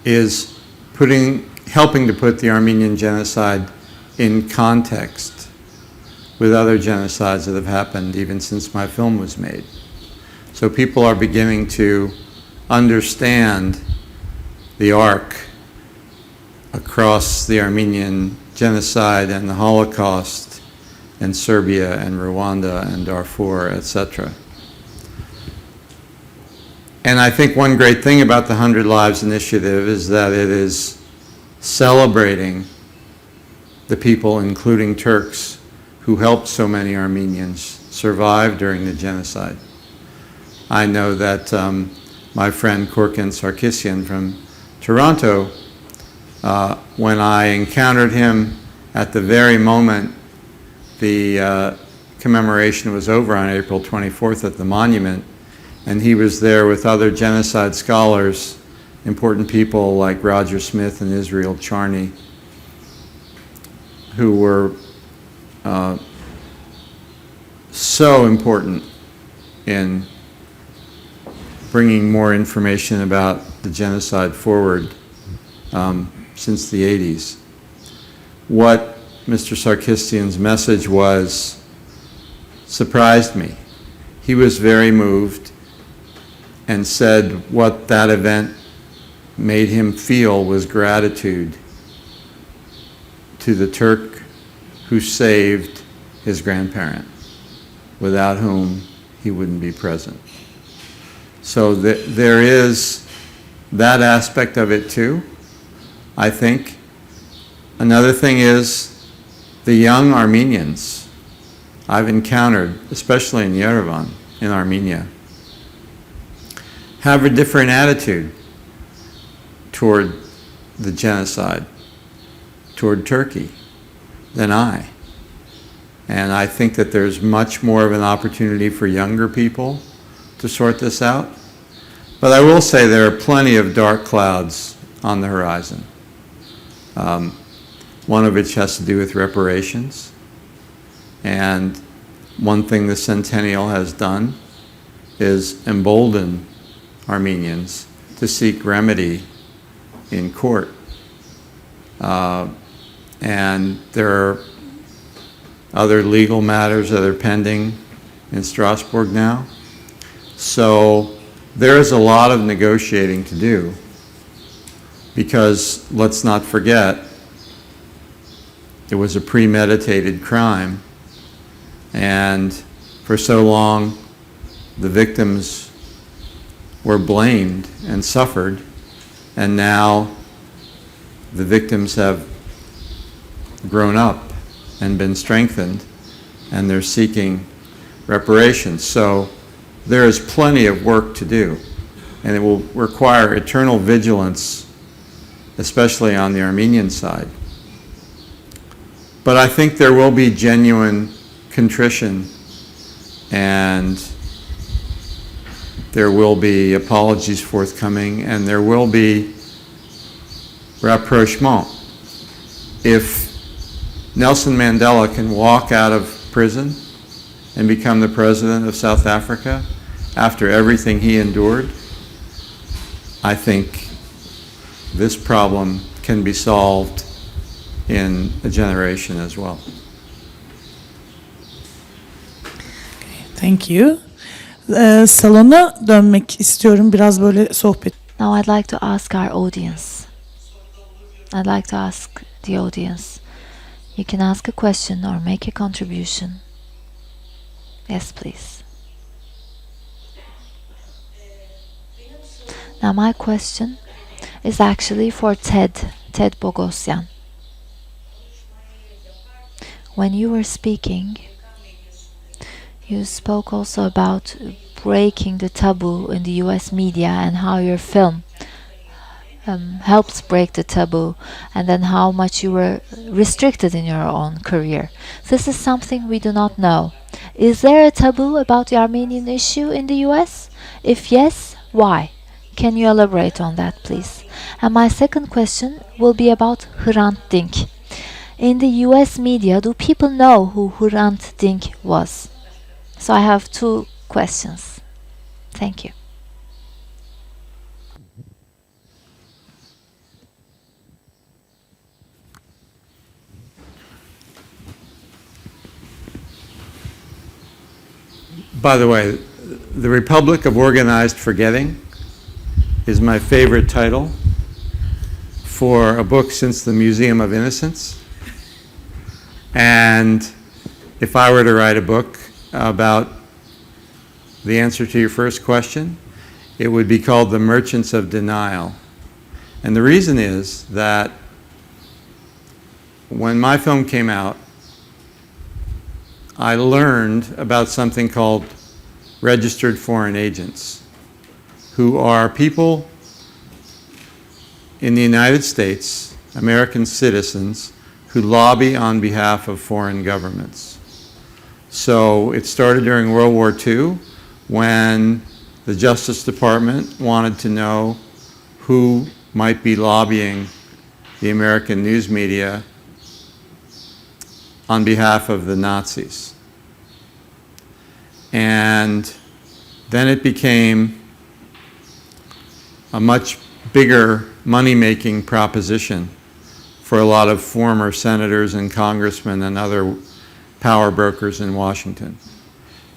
is helping to put the Armenian genocide in context with other genocides that have happened even since my film was made. So people are beginning to understand the arc across the Armenian genocide and the Holocaust in Serbia and Rwanda and Darfur, etc. And I think one great thing about the 100 Lives initiative is that it is celebrating the people, including Turks, who helped so many Armenians survive during the genocide. I know that my friend Korkin Sarkisian from Toronto, when I encountered him at the very moment the commemoration was over on April 24th at the monument, and he was there with other genocide scholars, important people like Roger Smith and Israel Charney, who were so important in bringing more information about the genocide forward since the 80s. What Mr. Sarkisian's message was surprised me. He was very moved and said what that event made him feel was gratitude to the Turk who saved his grandparent, without whom he wouldn't be present. So there is that aspect of it too, I think. Another thing is the young Armenians I've encountered, especially in Yerevan, in Armenia, have a different attitude toward the genocide, toward Turkey, than I. And I think that there's much more of an opportunity for younger people to sort this out. But I will say there are plenty of dark clouds on the horizon. One of which has to do with reparations. And one thing the Centennial has done is embolden Armenians to seek remedy in court. And there are other legal matters that are pending in Strasbourg now. So there is a lot of negotiating to do, because let's not forget, it was a premeditated crime, and for so long the victims were blamed and suffered, and now the victims have grown up and been strengthened, and they're seeking reparations. So there is plenty of work to do, and it will require eternal vigilance, especially on the Armenian side. But I think there will be genuine contrition, and there will be apologies forthcoming, and there will be rapprochement. If Nelson Mandela can walk out of prison and become the president of South Africa after everything he endured, I think this problem can be solved in a generation as well. Thank you. Salona dönmek istiyorum, biraz böyle sohbet. Now I'd like to ask our audience. I'd like to ask the audience. You can ask a question or make a contribution. Yes, please. Now my question is actually for Ted Bogosyan. When you were speaking, you spoke also about breaking the taboo in the US media and how your film helped break the taboo, and then how much you were restricted in your own career. This is something we do not know. Is there a taboo about the Armenian issue in the US? If yes, why? Can you elaborate on that, please? And my second question will be about Hrant Dink. In the US media, do people know who Hrant Dink was? So I have two questions. Thank you. By the way, The Republic of Organized Forgetting is my favorite title for a book since the Museum of Innocence. And if I were to write a book about the answer to your first question, it would be called The Merchants of Denial. And the reason is that when my film came out, I learned about something called registered foreign agents, who are people in the United States, American citizens, who lobby on behalf of foreign governments. So it started during World War II when the Justice Department wanted to know who might be lobbying the American news media on behalf of the Nazis. And then it became a much bigger money-making proposition for a lot of former senators and congressmen and other power brokers in Washington.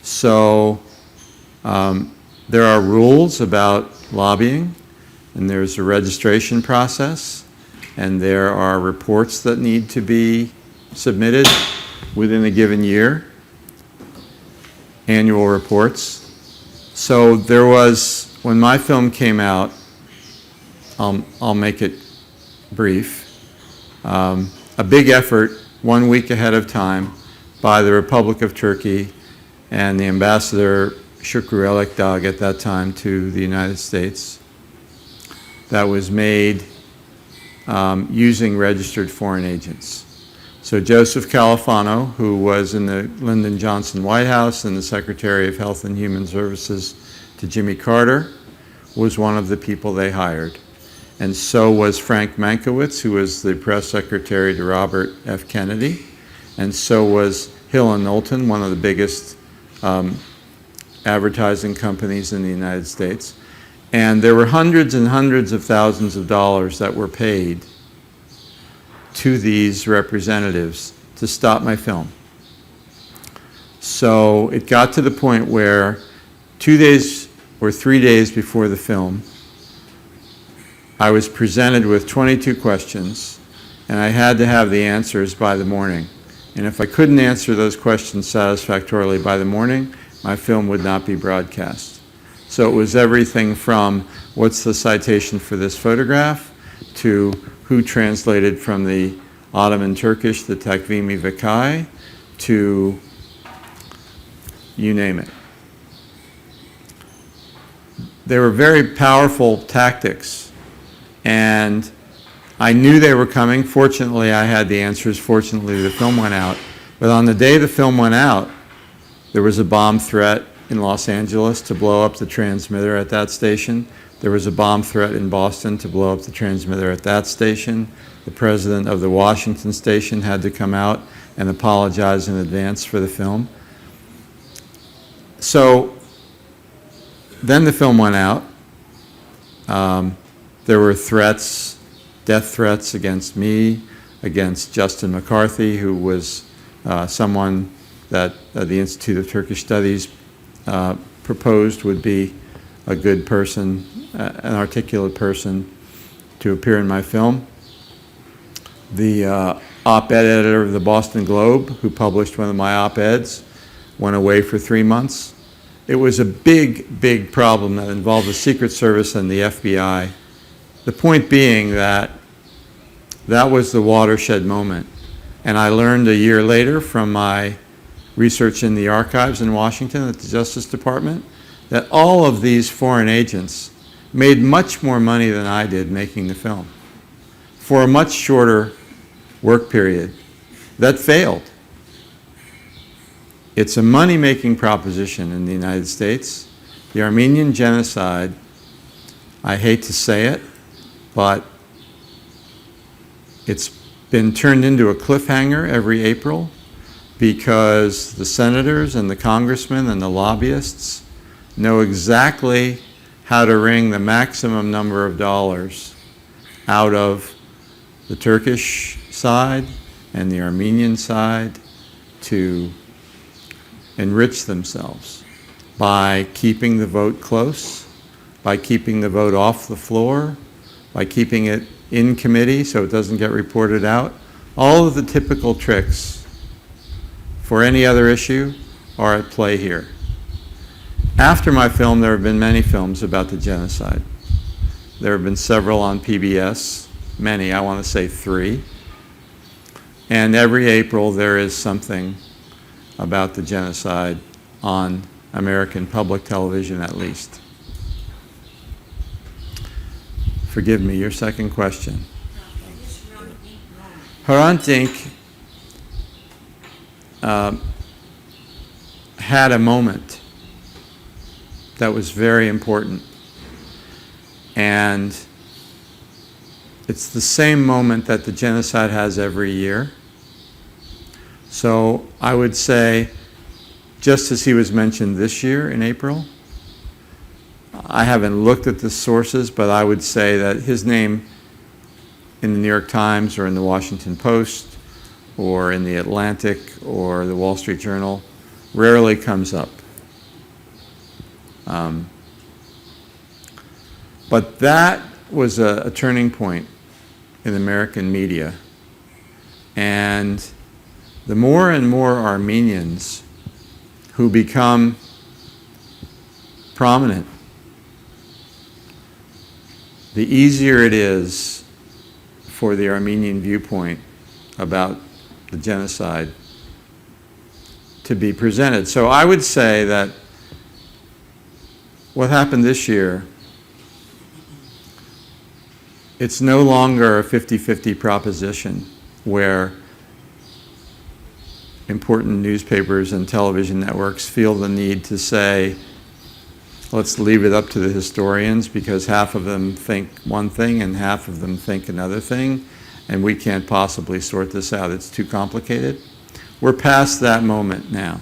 So there are rules about lobbying, and there's a registration process, and there are reports that need to be submitted within a given year, annual reports. So there was, when my film came out, I'll make it brief, a big effort 1 week ahead of time by the Republic of Turkey and the ambassador Shukru Elekdag at that time to the United States that was made using registered foreign agents. So Joseph Califano, who was in the Lyndon Johnson White House and the Secretary of Health and Human Services to Jimmy Carter, was one of the people they hired. And so was Frank Mankiewicz, who was the press secretary to Robert F. Kennedy. And so was Hill and Knowlton, one of the biggest advertising companies in the United States. And there were hundreds and hundreds of thousands of dollars that were paid to these representatives to stop my film. So it got to the point where 2 days or 3 days before the film, I was presented with 22 questions, and I had to have the answers by the morning. And if I couldn't answer those questions satisfactorily by the morning, my film would not be broadcast. So it was everything from what's the citation for this photograph to who translated from the Ottoman Turkish, the Takvimi Vakai, to you name it. They were very powerful tactics, and I knew they were coming. Fortunately, I had the answers. Fortunately, the film went out. But on the day the film went out, there was a bomb threat in Los Angeles to blow up the transmitter at that station. There was a bomb threat in Boston to blow up the transmitter at that station. The president of the Washington station had to come out and apologize in advance for the film. So then the film went out. There were threats, death threats against me, against Justin McCarthy, who was someone that the Institute of Turkish Studies proposed would be a good person, an articulate person to appear in my film. The op-ed editor of the Boston Globe, who published one of my op-eds, went away for 3 months. It was a big, big problem that involved the Secret Service and the FBI. The point being that that was the watershed moment. And I learned a year later from my research in the archives in Washington at the Justice Department that all of these foreign agents made much more money than I did making the film for a much shorter work period that failed. It's a money-making proposition in the United States. The Armenian genocide, I hate to say it, but it's been turned into a cliffhanger every April because the senators and the congressmen and the lobbyists know exactly how to wring the maximum number of dollars out of the Turkish side and the Armenian side to enrich themselves by keeping the vote close, by keeping the vote off the floor, by keeping it in committee so it doesn't get reported out. All of the typical tricks for any other issue are at play here. After my film, there have been many films about the genocide. There have been several on PBS, many, I want to say 3. And every April there is something about the genocide on American public television at least. Forgive me, your second question. Hrant Dink had a moment that was very important. And it's the same moment that the genocide has every year. So I would say, just as he was mentioned this year in April, I haven't looked at the sources, but I would say that his name in the New York Times or in the Washington Post or in the Atlantic or the Wall Street Journal rarely comes up. But that was a turning point in American media. And the more and more Armenians who become prominent, the easier it is for the Armenian viewpoint about the genocide to be presented. So I would say that what happened this year, it's no longer a 50-50 proposition where important newspapers and television networks feel the need to say, let's leave it up to the historians because half of them think one thing and half of them think another thing, and we can't possibly sort this out. It's too complicated. We're past that moment now.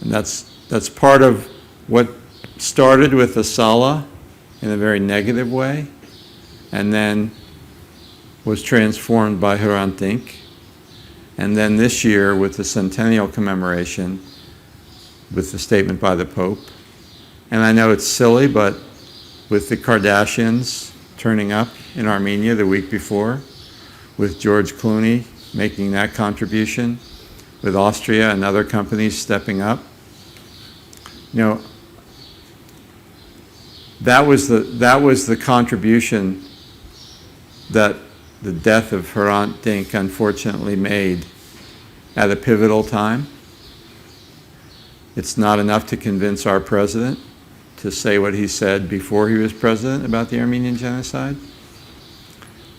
And that's part of what started with Asala in a very negative way and then was transformed by Hrant Dink. And then this year with the centennial commemoration with the statement by the Pope. And I know it's silly, but with the Kardashians turning up in Armenia the week before, with George Clooney making that contribution, with Austria and other companies stepping up, you know, that was the contribution that the death of Hrant Dink unfortunately made at a pivotal time. It's not enough to convince our president to say what he said before he was president about the Armenian genocide,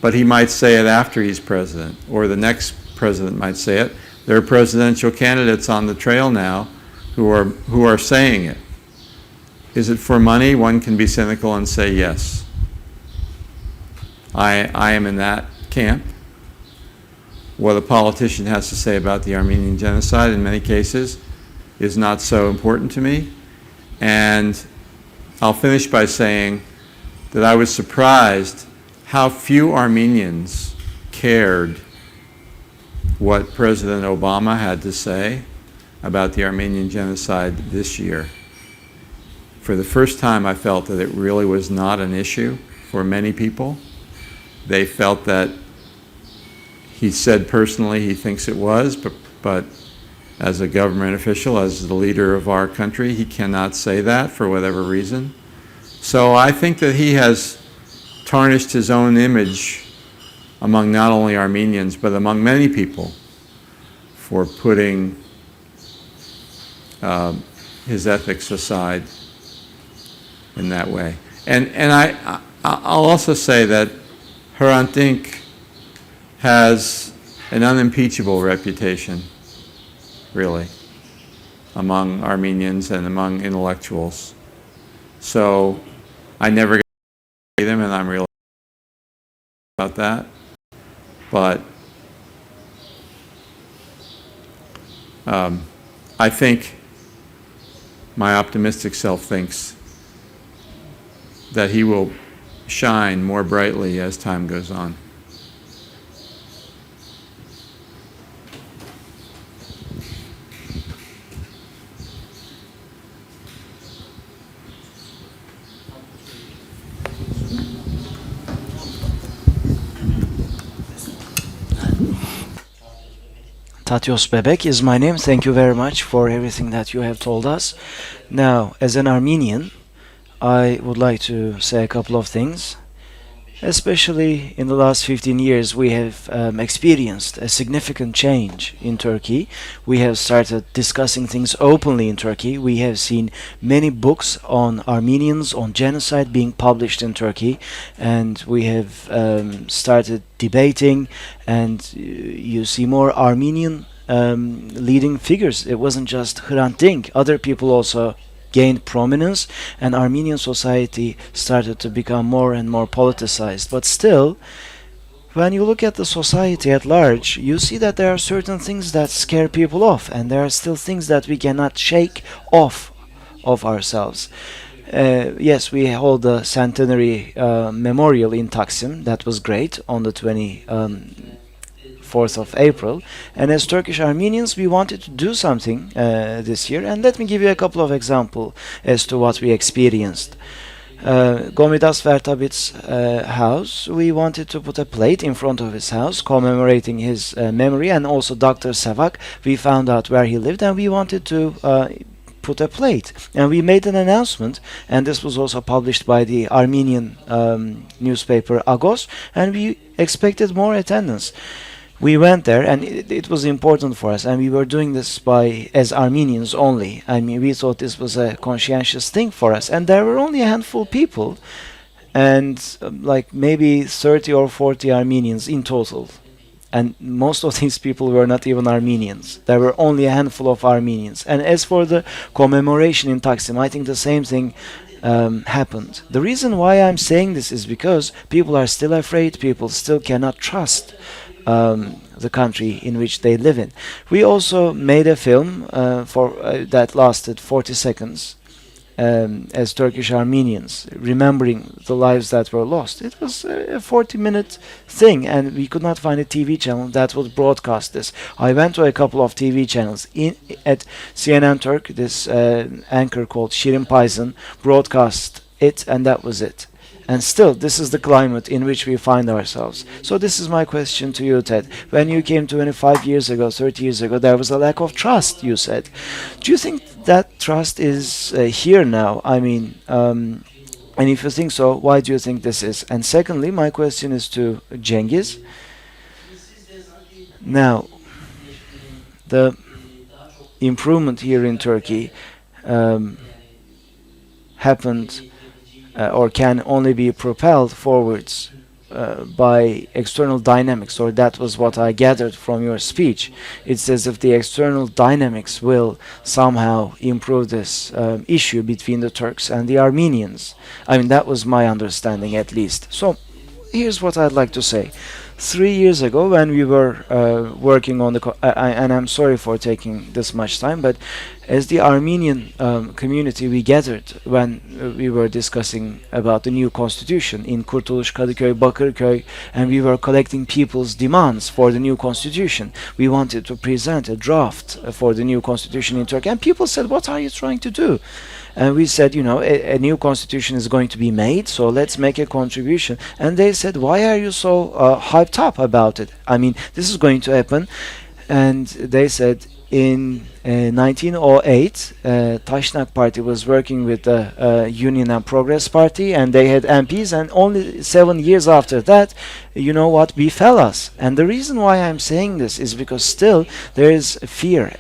but he might say it after he's president, or the next president might say it. There are presidential candidates on the trail now who are saying it. Is it for money? One can be cynical and say yes. I am in that camp. What a politician has to say about the Armenian genocide in many cases is not so important to me. And I'll finish by saying that I was surprised how few Armenians cared what President Obama had to say about the Armenian genocide this year. For the first time, I felt that it really was not an issue for many people. They felt that he said personally he thinks it was, but as a government official, as the leader of our country, he cannot say that for whatever reason. So I think that he has tarnished his own image among not only Armenians, but among many people for putting his ethics aside in that way. And I'll also say that Hrant Dink has an unimpeachable reputation, really, among Armenians and among intellectuals. So I never got to see them, and I'm really about that. But I think my optimistic self thinks that he will shine more brightly as time goes on. Tatios Bebek is my name. Thank you very much for everything that you have told us. Now, as an Armenian, I would like to say a couple of things. Especially in the last 15 years, we have experienced a significant change in Turkey. We have started discussing things openly in Turkey. We have seen many books on Armenians, on genocide being published in Turkey, and we have started debating, and you see more Armenian leading figures. It wasn't just Hrant Dink. Other people also gained prominence, and Armenian society started to become more and more politicized. But still, when you look at the society at large, you see that there are certain things that scare people off, and there are still things that we cannot shake off of ourselves. Yes, we hold the centenary memorial in Taksim. That was great on the 4th of April, and as Turkish Armenians we wanted to do something this year, and let me give you a couple of examples as to what we experienced. Gomidas Vertabit's house, we wanted to put a plate in front of his house commemorating his memory, and also Dr. Savak, we found out where he lived and we wanted to put a plate, and we made an announcement, and this was also published by the Armenian newspaper Agos, and we expected more attendance. We went there, and it was important for us, and we were doing this as Armenians only. I mean, we thought this was a conscientious thing for us, and there were only a handful of people, and like maybe 30 or 40 Armenians in total. And most of these people were not even Armenians. There were only a handful of Armenians. And as for the commemoration in Taksim, I think the same thing happened. The reason why I'm saying this is because people are still afraid, people still cannot trust the country in which they live in. We also made a film that lasted 40 seconds as Turkish Armenians, remembering the lives that were lost. It was a 40-minute thing, and we could not find a TV channel that would broadcast this. I went to a couple of TV channels. At CNN Turk, this anchor called Shirin Payzın broadcast it, and that was it. And still, this is the climate in which we find ourselves. So this is my question to you, Ted. When you came 25 years ago, 30 years ago, there was a lack of trust, you said. Do you think that trust is here now? I mean, and if you think so, why do you think this is? And secondly, my question is to Cengiz. Now, the improvement here in Turkey happened or can only be propelled forwards by external dynamics, or that was what I gathered from your speech. It's as if the external dynamics will somehow improve this issue between the Turks and the Armenians. I mean, that was my understanding at least. So here's what I'd like to say. 3 years ago, when we were working on the and I'm sorry for taking this much time, but as the Armenian community, we gathered when we were discussing about the new constitution in Kurtuluş, Kadıköy, Bakırköy, and we were collecting people's demands for the new constitution. We wanted to present a draft for the new constitution in Turkey, and people said, "What are you trying to do?" And we said, you know, a new constitution is going to be made, so let's make a contribution. And they said, why are you so hyped up about it? I mean, this is going to happen. And they said, in 1908, Taşnak Party was working with the Union and Progress Party, and they had MPs, and only 7 years after that, you know what befell us. And the reason why I'm saying this is because still there is fear.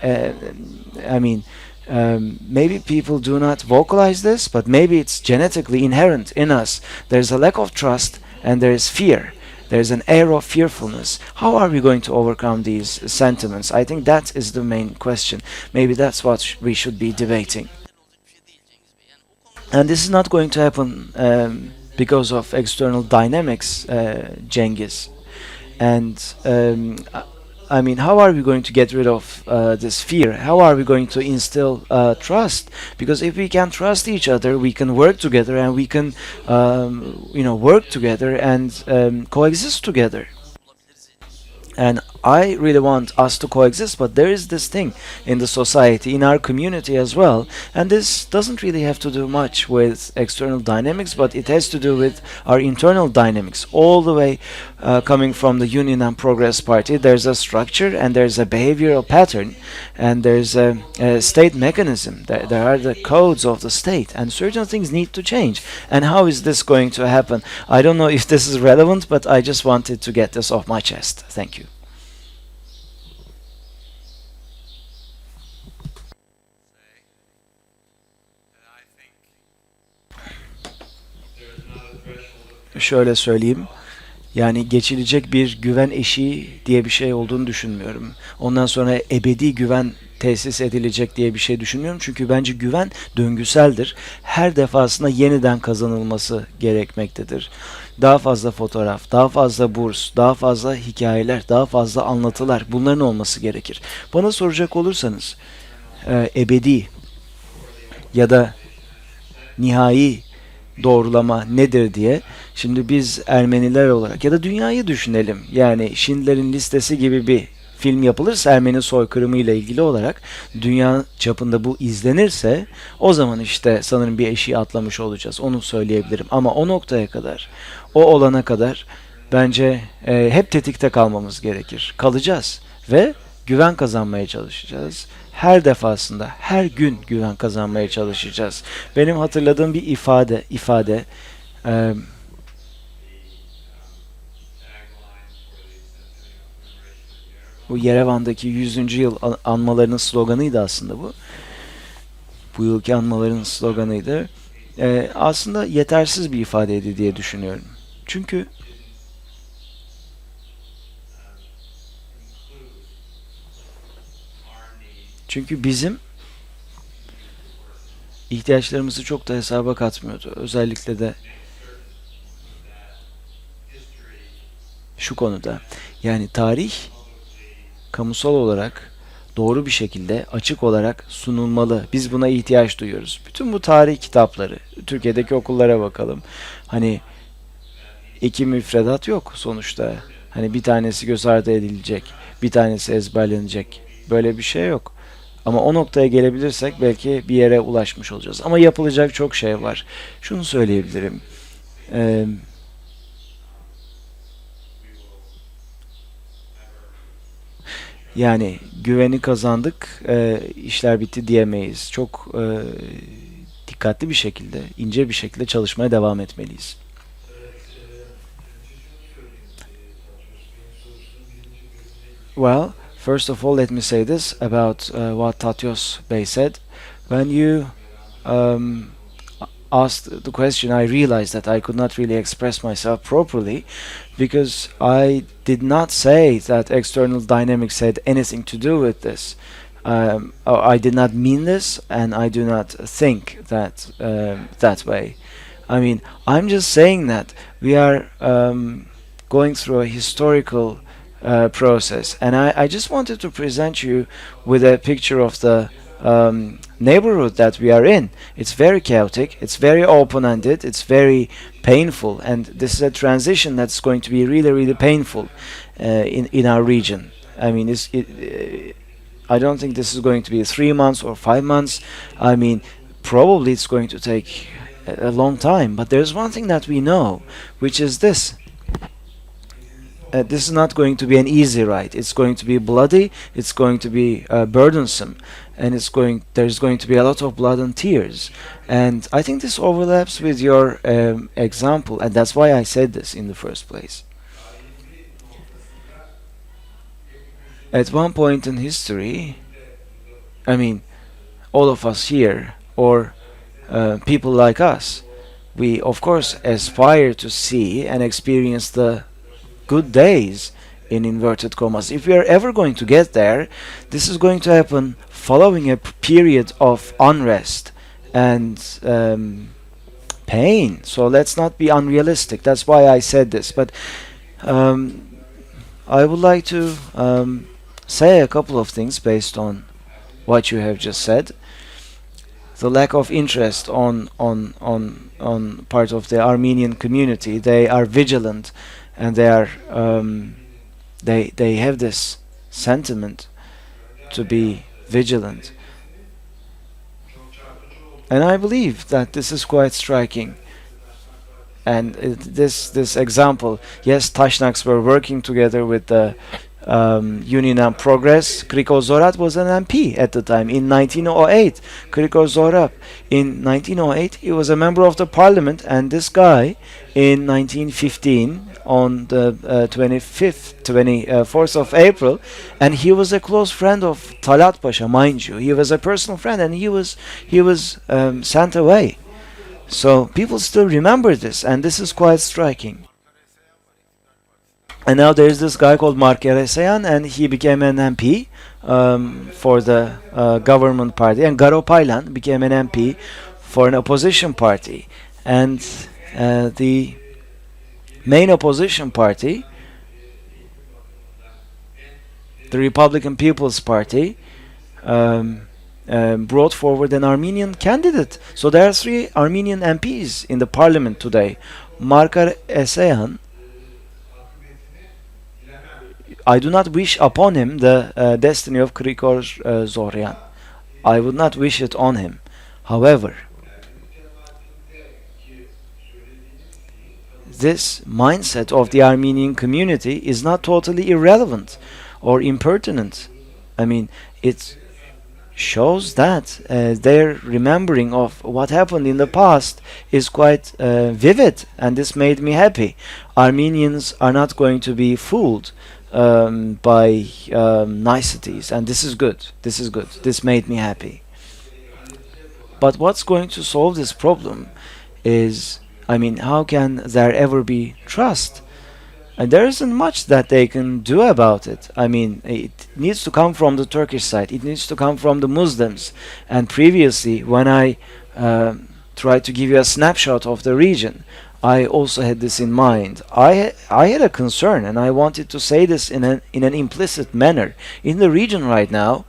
Maybe people do not vocalize this, but maybe it's genetically inherent in us. There's a lack of trust and there is fear. There's an air of fearfulness. How are we going to overcome these sentiments? I think that is the main question. Maybe that's what we should be debating. And this is not going to happen because of external dynamics, Cengiz. And I mean, how are we going to get rid of this fear? How are we going to instill trust? Because if we can trust each other, we can work together, and we can, work together and coexist together. And I really want us to coexist, but there is this thing in the society, in our community as well, and this doesn't really have to do much with external dynamics, but it has to do with our internal dynamics, all the way coming from the Union and Progress Party. There's a structure and there's a behavioral pattern, and there's a state mechanism. There are the codes of the state, and certain things need to change. And how is this going to happen? I don't know if this is relevant, but I just wanted to get this off my chest. Thank you. Şöyle söyleyeyim. Yani geçilecek bir güven eşiği diye bir şey olduğunu düşünmüyorum. Ondan sonra ebedi güven tesis edilecek diye bir şey düşünmüyorum. Çünkü bence güven döngüseldir. Her defasında yeniden kazanılması gerekmektedir. Daha fazla fotoğraf, daha fazla burs, daha fazla hikayeler, daha fazla anlatılar, bunların olması gerekir. Bana soracak olursanız ebedi ya da nihai doğrulama nedir diye, şimdi biz Ermeniler olarak ya da dünyayı düşünelim. Yani Schindler'in Listesi gibi bir film yapılırsa Ermeni soykırımı ile ilgili olarak, dünya çapında bu izlenirse, o zaman işte sanırım bir eşiği atlamış olacağız. Onu söyleyebilirim. Ama o noktaya kadar, o olana kadar bence hep tetikte kalmamız gerekir. Kalacağız ve güven kazanmaya çalışacağız. Her defasında, her gün güven kazanmaya çalışacağız. Benim hatırladığım bir ifade bu Yerevan'daki 100. yıl anmalarının sloganıydı aslında bu. Bu yılki anmaların sloganıydı. Aslında yetersiz bir ifadeydi diye düşünüyorum. Çünkü bizim ihtiyaçlarımızı çok da hesaba katmıyordu. Özellikle de şu konuda. Yani tarih kamusal olarak doğru bir şekilde, açık olarak sunulmalı. Biz buna ihtiyaç duyuyoruz. Bütün bu tarih kitapları, Türkiye'deki okullara bakalım. Hani iki müfredat yok sonuçta. Hani bir tanesi göz ardı edilecek, bir tanesi ezberlenecek. Böyle bir şey yok. Ama o noktaya gelebilirsek belki bir yere ulaşmış olacağız. Ama yapılacak çok şey var. Şunu söyleyebilirim. Yani güveni kazandık, işler bitti diyemeyiz. Çok dikkatli bir şekilde, ince bir şekilde çalışmaya devam etmeliyiz. Well, first of all, let me say this about what Tatyos Bey said. When you asked the question, I realized that I could not really express myself properly, because I did not say that external dynamics had anything to do with this. I did not mean this, and I do not think that that way. I mean, I'm just saying that we are going through a historical process, and I just wanted to present you with a picture of the neighborhood that we are in. It's very chaotic, it's very open-ended, it's very painful, and this is a transition that's going to be really, really painful in our region. I mean, I don't think this is going to be 3 months or 5 months. I mean, probably it's going to take a long time, but there's one thing that we know, which is this. This is not going to be an easy ride. It's going to be bloody, it's going to be burdensome, and there's going to be a lot of blood and tears. And I think this overlaps with your example, and that's why I said this in the first place. At one point in history, I mean, all of us here, or people like us, we of course aspire to see and experience the good days in inverted commas. If we are ever going to get there, this is going to happen following a period of unrest and pain. So let's not be unrealistic. That's why I said this. But I would like to say a couple of things based on what you have just said. The lack of interest on part of the Armenian community. They are vigilant, and they are they have this sentiment to be vigilant. And I believe that this is quite striking. And this example, yes, Tashnaks were working together with the Union and Progress. Kriko Zorat was an MP at the time in 1908. Kriko Zorat in 1908, he was a member of the parliament, and this guy in 1915 on the 24th of April, and he was a close friend of Talat Pasha, mind you. He was a personal friend, and he was sent away. So people still remember this, and this is quite striking. And now there's this guy called Mark Ereseyan, and he became an MP for the government party, and Garo Paylan became an MP for an opposition party. And the main opposition party, the Republican People's Party, brought forward an Armenian candidate. So there are 3 Armenian MPs in the parliament today. Mark Ereseyan, I do not wish upon him the destiny of Krikor Zoryan. I would not wish it on him. However, this mindset of the Armenian community is not totally irrelevant or impertinent. I mean, it shows that their remembering of what happened in the past is quite vivid, and this made me happy. Armenians are not going to be fooled by niceties, and this is good. This is good. This made me happy. But what's going to solve this problem is, I mean, how can there ever be trust? And there isn't much that they can do about it. I mean, it needs to come from the Turkish side. It needs to come from the Muslims. And previously, when I tried to give you a snapshot of the region, I also had this in mind. I had a concern, and I wanted to say this in an implicit manner. In the region right now,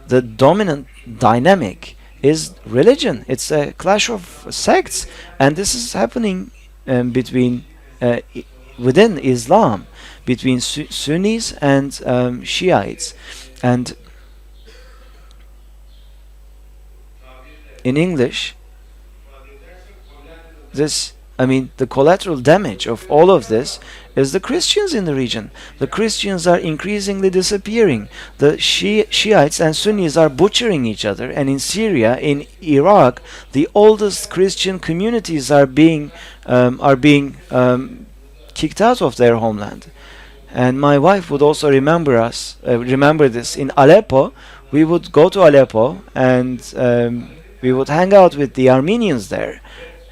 the dominant dynamic is religion. It's a clash of sects, and this is happening between within Islam, between Sunnis and Shiites. And in English, this, I mean, the collateral damage of all of this is the Christians in the region. The Christians are increasingly disappearing. The Shiites and Sunnis are butchering each other. And in Syria, in Iraq, the oldest Christian communities are being kicked out of their homeland. And my wife would also remember this. In Aleppo, we would go to Aleppo, and we would hang out with the Armenians there.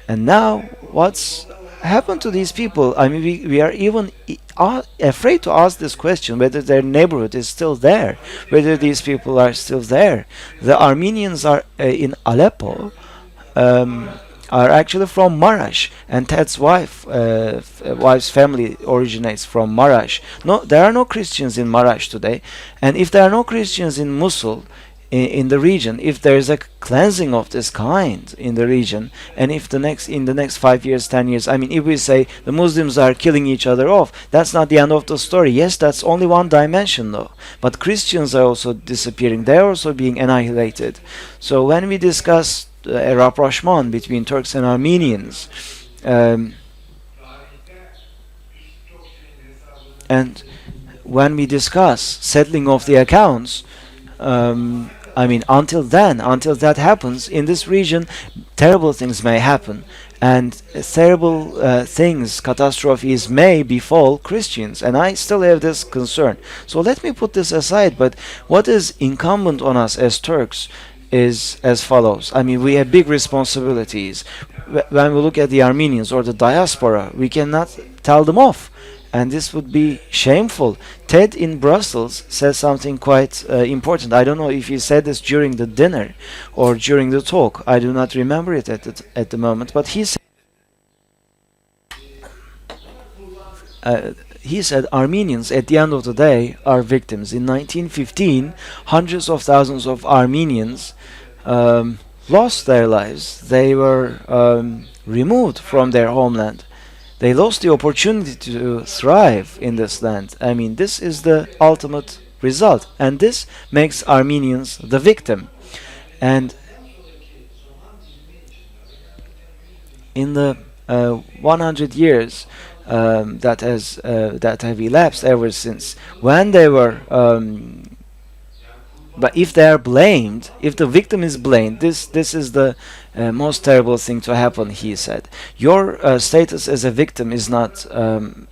And now, what's happened to these people? I mean, we are even afraid to ask this question, whether their neighborhood is still there, whether these people are still there. The Armenians are in Aleppo, are actually from Marash, and Ted's wife's family originates from Marash. No, there are no Christians in Marash today, and if there are no Christians in Mosul, in the region, if there is a cleansing of this kind in the region, and if in the next 5 years, 10 years, I mean, if we say the Muslims are killing each other off, that's not the end of the story. Yes, that's only one dimension though. But Christians are also disappearing. They're also being annihilated. So when we discuss a rapprochement between Turks and Armenians, and when we discuss settling of the accounts, I mean, until that happens, in this region, terrible things may happen, and terrible catastrophes may befall Christians, and I still have this concern. So let me put this aside, but what is incumbent on us as Turks is as follows. I mean, we have big responsibilities. When we look at the Armenians or the diaspora, we cannot tell them off, and this would be shameful. Ted in Brussels says something quite important. I don't know if he said this during the dinner or during the talk. I do not remember it at the moment, but he said Armenians at the end of the day are victims. In 1915, hundreds of thousands of Armenians lost their lives. They were removed from their homeland. They lost the opportunity to thrive in this land. I mean, this is the ultimate result, and this makes Armenians the victim. And in the 100 years that have elapsed ever since, when they were but if they are blamed, if the victim is blamed, this is the most terrible thing to happen, he said. Your status as a victim is not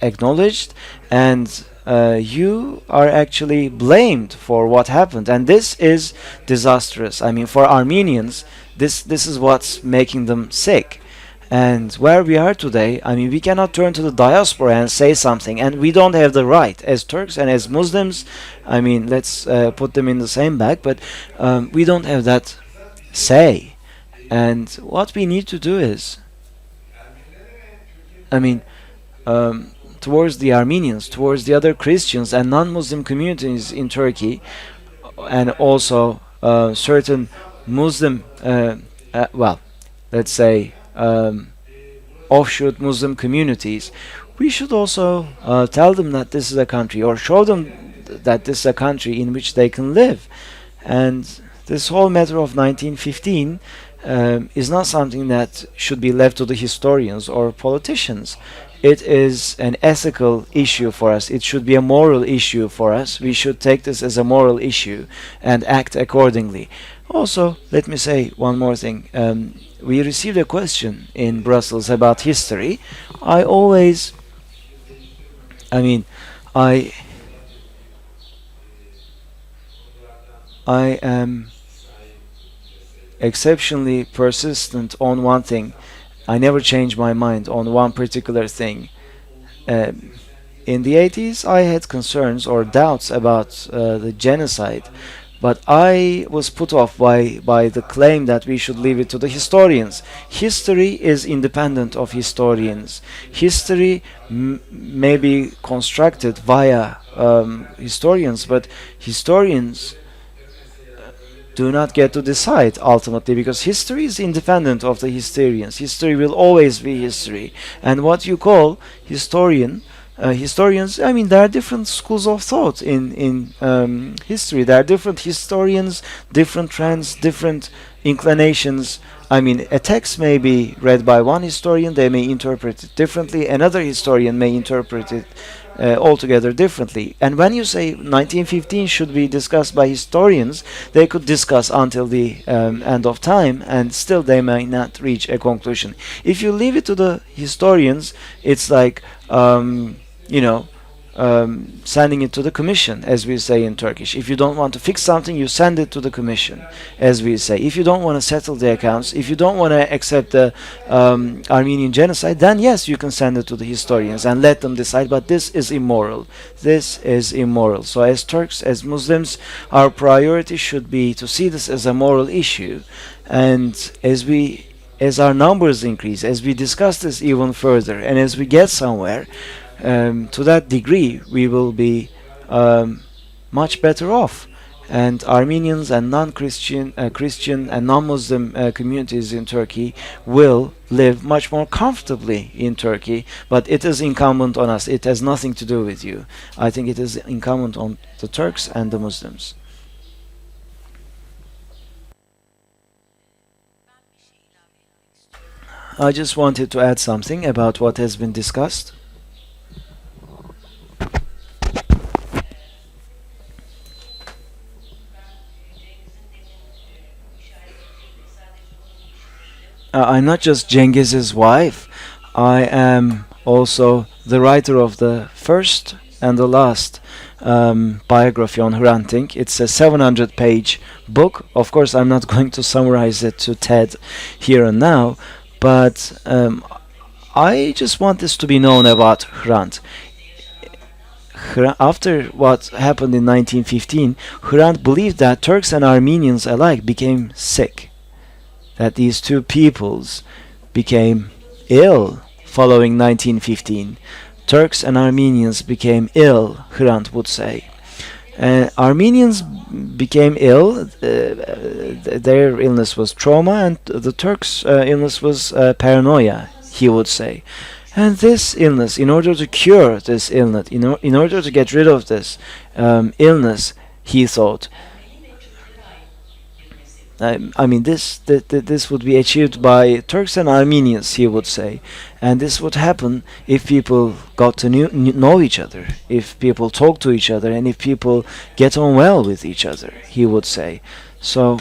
acknowledged, and you are actually blamed for what happened, and this is disastrous. I mean, for Armenians, this is what's making them sick. And where we are today, I mean, we cannot turn to the diaspora and say something, and we don't have the right as Turks and as Muslims. I mean, let's put them in the same bag, but we don't have that say. And what we need to do is, I mean, towards the Armenians, towards the other Christians and non-Muslim communities in Turkey, and also certain Muslim, well, let's say, offshoot Muslim communities, we should also tell them that this is a country, or show them that this is a country in which they can live. And this whole matter of 1915 is not something that should be left to the historians or politicians. It is an ethical issue for us. It should be a moral issue for us. We should take this as a moral issue and act accordingly. Also, let me say one more thing. We received a question in Brussels about history. I am exceptionally persistent on one thing. I never change my mind on one particular thing. In the 80s, I had concerns or doubts about the genocide, but I was put off by the claim that we should leave it to the historians. History is independent of historians. History may be constructed via historians, but historians do not get to decide ultimately, because history is independent of the historians. History will always be history. And what you call historians, I mean, there are different schools of thought in history. There are different historians, different trends, different inclinations. I mean, a text may be read by one historian, they may interpret it differently. Another historian may interpret it altogether differently. And when you say 1915 should be discussed by historians, they could discuss until the end of time, and still they may not reach a conclusion. If you leave it to the historians, it's like sending it to the commission, as we say in Turkish. If you don't want to fix something, you send it to the commission, as we say. If you don't want to settle the accounts, if you don't want to accept the Armenian genocide, then yes, you can send it to the historians and let them decide, but this is immoral. This is immoral. So as Turks, as Muslims, our priority should be to see this as a moral issue, and as our numbers increase, as we discuss this even further, and as we get somewhere, to that degree, we will be much better off, and Armenians and non-Christian, Christian and non-Muslim communities in Turkey will live much more comfortably in Turkey. But it is incumbent on us. It has nothing to do with you. I think it is incumbent on the Turks and the Muslims. I just wanted to add something about what has been discussed. I'm not just Cengiz's wife. I am also the writer of the first and the last biography on Hrant Dink. It's a 700-page book. Of course, I'm not going to summarize it to Ted here and now, but I just want this to be known about Hrant. After what happened in 1915, Hrant believed that Turks and Armenians alike became sick, that these two peoples became ill following 1915. Turks and Armenians became ill, Hrant would say. Armenians became ill, their illness was trauma, and the Turks' illness was paranoia, he would say. And this illness, in order to cure this illness, in order to get rid of this illness, he thought, I mean, this would be achieved by Turks and Armenians, he would say, and this would happen if people got to know each other, if people talk to each other, and if people get on well with each other, he would say. So,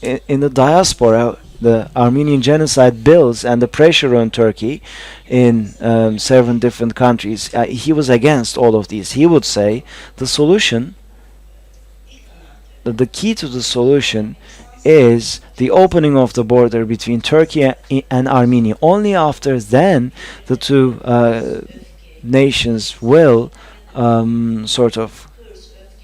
in the diaspora, the Armenian genocide bills and the pressure on Turkey in 7 different countries, he was against all of these. He would say the solution, the key to the solution is the opening of the border between Turkey and Armenia. Only after then the two nations will sort of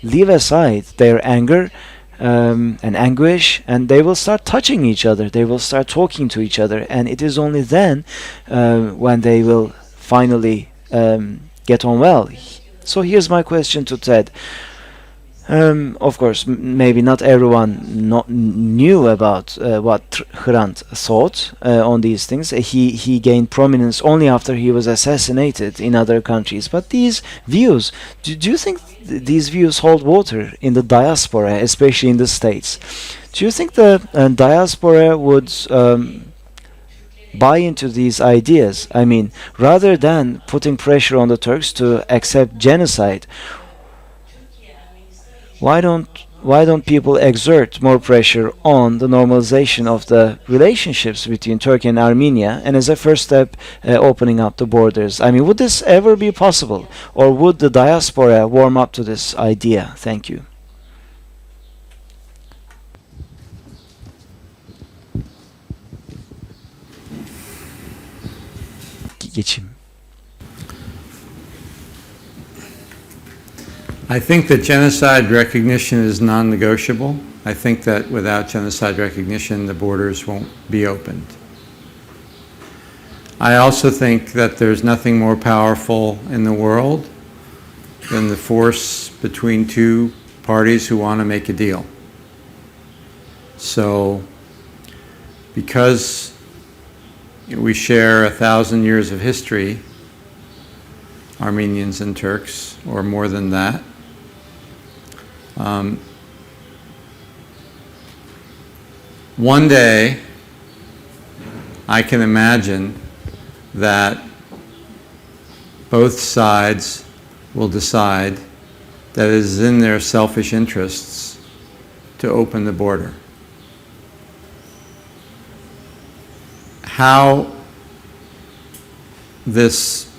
leave aside their anger and anguish, and they will start touching each other, they will start talking to each other, and it is only then when they will finally get on well. So here's my question to Ted. Of course, maybe not everyone knew about what Hrant thought on these things. He gained prominence only after he was assassinated in other countries. But these views, do you think these views hold water in the diaspora, especially in the States? Do you think the diaspora would buy into these ideas? I mean, rather than putting pressure on the Turks to accept genocide, why don't people exert more pressure on the normalization of the relationships between Turkey and Armenia, and as a first step opening up the borders? I mean, would this ever be possible, or would the diaspora warm up to this idea? Thank you. Geçim. I think that genocide recognition is non-negotiable. I think that without genocide recognition, the borders won't be opened. I also think that there's nothing more powerful in the world than the force between two parties who want to make a deal. So, because we share 1,000 years of history, Armenians and Turks, or more than that, one day I can imagine that both sides will decide that it is in their selfish interests to open the border. How this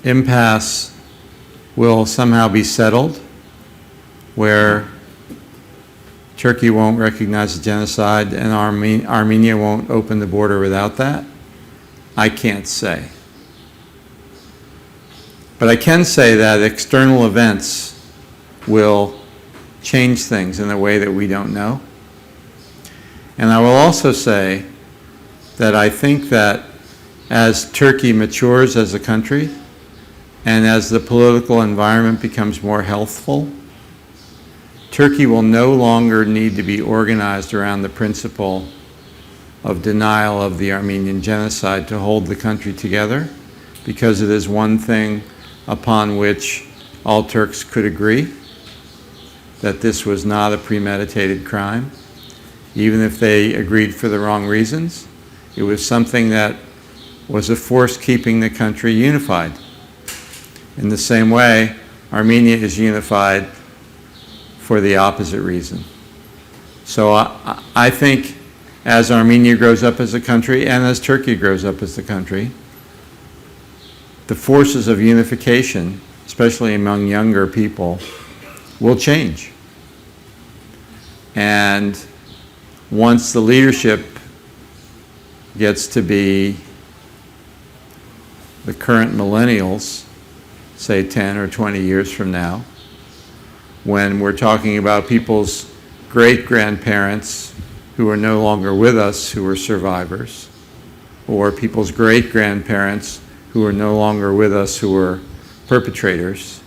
impasse will somehow be settled, where Turkey won't recognize the genocide and Armenia won't open the border without that, I can't say. But I can say that external events will change things in a way that we don't know. And I will also say that I think that as Turkey matures as a country, and as the political environment becomes more healthful, Turkey will no longer need to be organized around the principle of denial of the Armenian genocide to hold the country together, because it is one thing upon which all Turks could agree, that this was not a premeditated crime. Even if they agreed for the wrong reasons, it was something that was a force keeping the country unified. In the same way, Armenia is unified for the opposite reason. So I think as Armenia grows up as a country and as Turkey grows up as a country, the forces of unification, especially among younger people, will change. And once the leadership gets to be the current millennials, say 10 or 20 years from now, when we're talking about people's great-grandparents who are no longer with us, who are survivors, or people's great-grandparents who are no longer with us, who are perpetrators,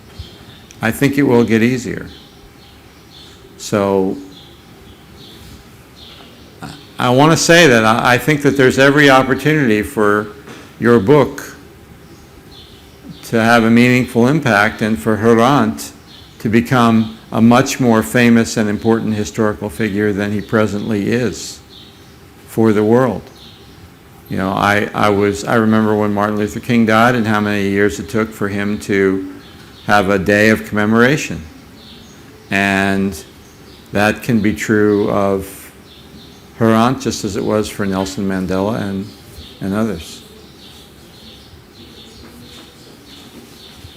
I think it will get easier. So I want to say that I think that there's every opportunity for your book to have a meaningful impact and for Hrant to become a much more famous and important historical figure than he presently is for the world. You know, I remember when Martin Luther King died and how many years it took for him to have a day of commemoration. And that can be true of Hrant just as it was for Nelson Mandela and others.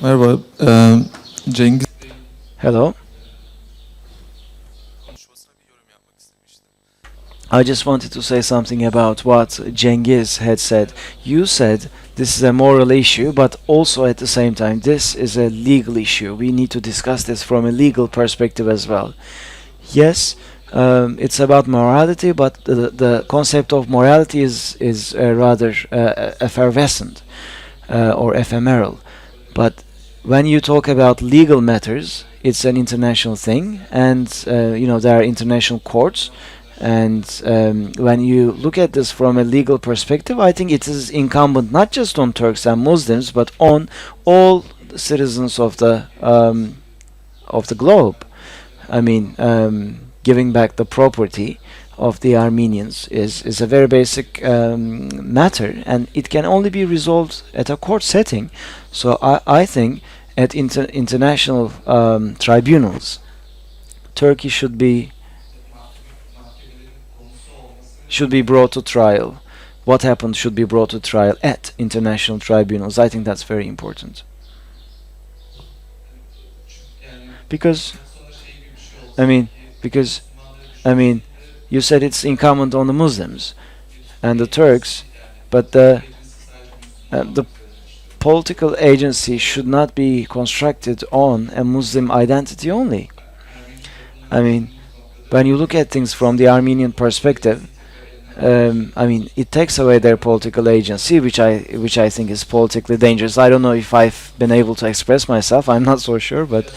Merhaba, Cengiz. Hello. I just wanted to say something about what Cengiz had said. You said this is a moral issue, but also at the same time, this is a legal issue. We need to discuss this from a legal perspective as well. Yes, it's about morality, but the concept of morality is rather effervescent or ephemeral. But when you talk about legal matters, it's an international thing, and there are international courts. And when you look at this from a legal perspective, I think it is incumbent not just on Turks and Muslims, but on all citizens of the globe. I mean, giving back the property of the Armenians is a very basic matter, and it can only be resolved at a court setting. So I think at international tribunals, Turkey should be brought to trial. What happened should be brought to trial at international tribunals. I think that's very important. Because you said it's incumbent on the Muslims and the Turks, but the political agency should not be constructed on a Muslim identity only. I mean, when you look at things from the Armenian perspective, it takes away their political agency, which I think is politically dangerous. I don't know if I've been able to express myself. I'm not so sure, but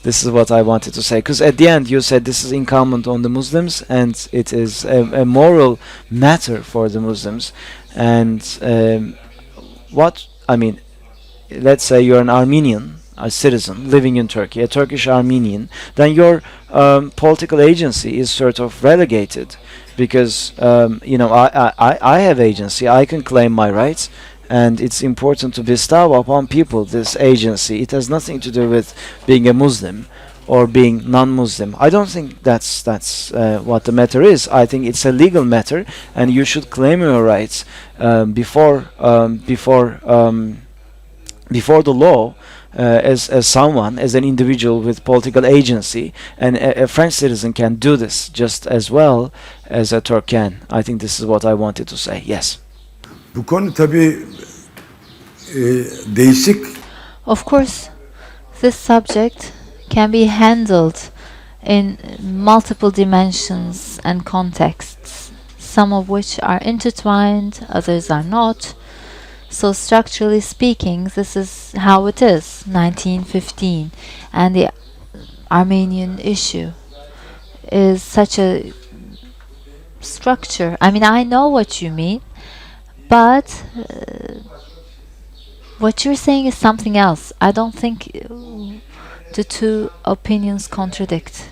this is what I wanted to say. Because at the end, you said this is incumbent on the Muslims, and it is a moral matter for the Muslims. And let's say you're an Armenian, a citizen living in Turkey, a Turkish Armenian, then your political agency is sort of relegated. Because I have agency, I can claim my rights, and it's important to bestow upon people this agency. It has nothing to do with being a Muslim or being non-Muslim. I don't think that's what the matter is. I think it's a legal matter, and you should claim your rights before the law. As someone, as an individual with political agency, and a French citizen can do this just as well as a Turk can. I think this is what I wanted to say. Yes. Bu konu tabii değişik. Of course, this subject can be handled in multiple dimensions and contexts, some of which are intertwined, others are not. So structurally speaking, this is how it is, 1915, and the Armenian issue is such a structure. I mean, I know what you mean, but what you're saying is something else. I don't think the two opinions contradict.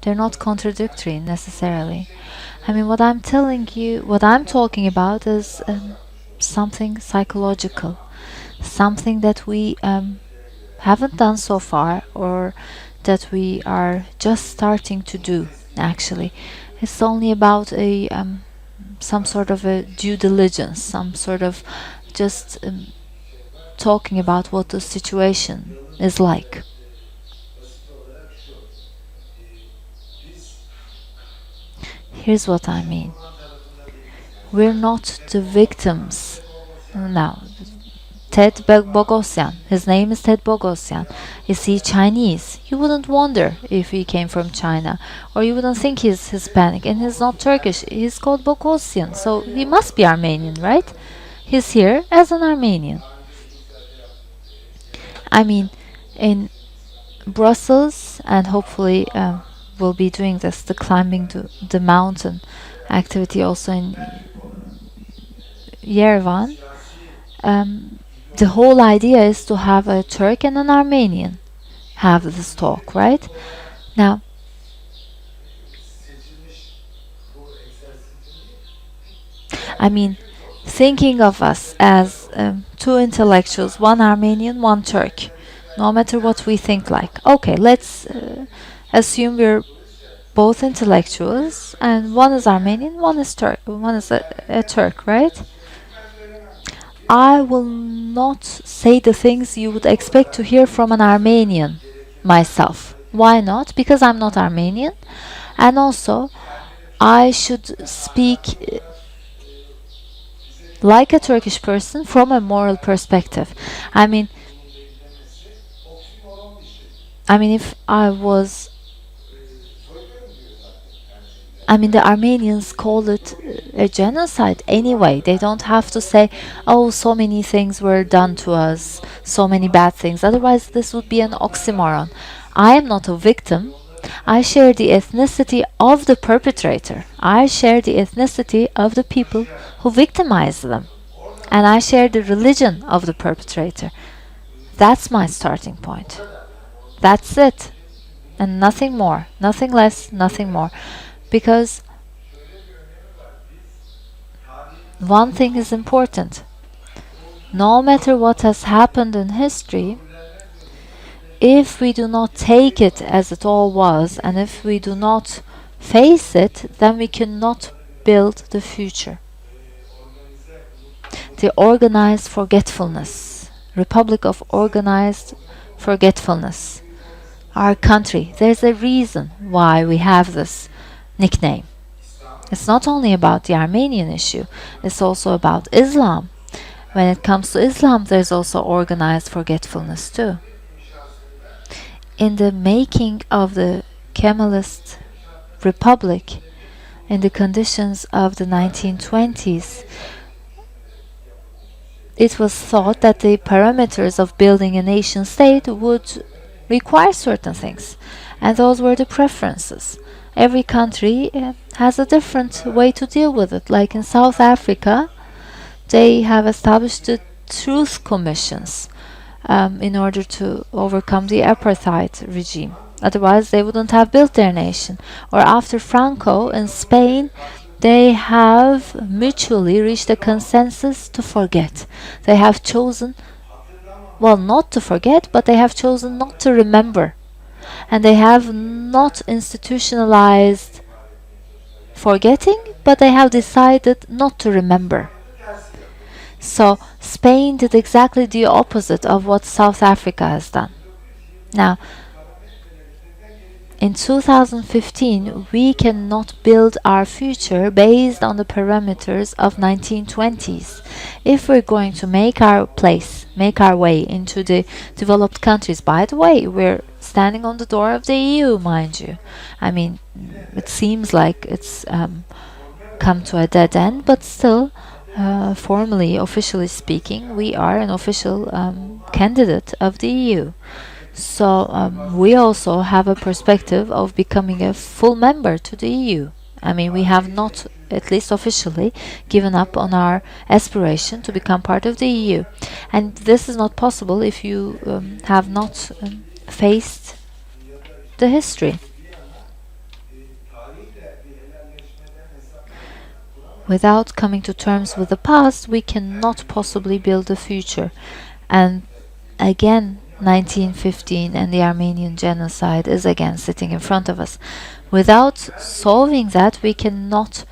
They're not contradictory necessarily. I mean, what I'm telling you, what I'm talking about is something psychological, something that we haven't done so far, or that we are just starting to do. Actually, it's only about some sort of a due diligence, some sort of just talking about what the situation is like. Here's what I mean. We're not the victims. Now, Ted Bogosian. His name is Ted Bogosian. Is he Chinese? You wouldn't wonder if he came from China, or you wouldn't think he's Hispanic, and he's not Turkish. He's called Bogosian, so he must be Armenian, right? He's here as an Armenian. I mean, in Brussels, and hopefully we'll be doing this, the climbing the mountain activity also in Yerevan. The whole idea is to have a Turk and an Armenian have this talk, right? Now, I mean, thinking of us as two intellectuals, one Armenian, one Turk, no matter what we think like. Okay, let's assume we're both intellectuals, and one is Armenian, one is Turk, one is a Turk, right? I will not say the things you would expect to hear from an Armenian myself. Why not? Because I'm not Armenian, and also I should speak like a Turkish person from a moral perspective. I mean, if I was, the Armenians call it a genocide anyway. They don't have to say, oh, so many things were done to us, so many bad things. Otherwise, this would be an oxymoron. I am not a victim. I share the ethnicity of the perpetrator. I share the ethnicity of the people who victimize them. And I share the religion of the perpetrator. That's my starting point. That's it. And nothing more, nothing less, nothing more. Because one thing is important. No matter what has happened in history, if we do not take it as it all was, and if we do not face it, then we cannot build the future. The organized forgetfulness, Republic of Organized Forgetfulness, our country, there's a reason why we have this nickname. It's not only about the Armenian issue, it's also about Islam. When it comes to Islam, there's also organized forgetfulness too. In the making of the Kemalist Republic, in the conditions of the 1920s, it was thought that the parameters of building a nation state would require certain things, and those were the preferences. Every country has a different way to deal with it. Like in South Africa, they have established the truth commissions in order to overcome the apartheid regime. Otherwise, they wouldn't have built their nation. Or after Franco in Spain, they have mutually reached a consensus to forget. They have chosen, well, not to forget, but they have chosen not to remember. And they have not institutionalized forgetting, but they have decided not to remember. So Spain did exactly the opposite of what South Africa has done. Now, in 2015, we cannot build our future based on the parameters of 1920s. If we're going to make our way into the developed countries, by the way, we're standing on the door of the EU, mind you. It seems like it's come to a dead end, but still, formally, officially speaking, we are an official candidate of the EU. So we also have a perspective of becoming a full member to the EU. We have not, at least officially, given up on our aspiration to become part of the EU. And this is not possible if you have not faced the history. Without coming to terms with the past, we cannot possibly build the future. And again, 1915 and the Armenian genocide is again sitting in front of us. Without solving that, we cannot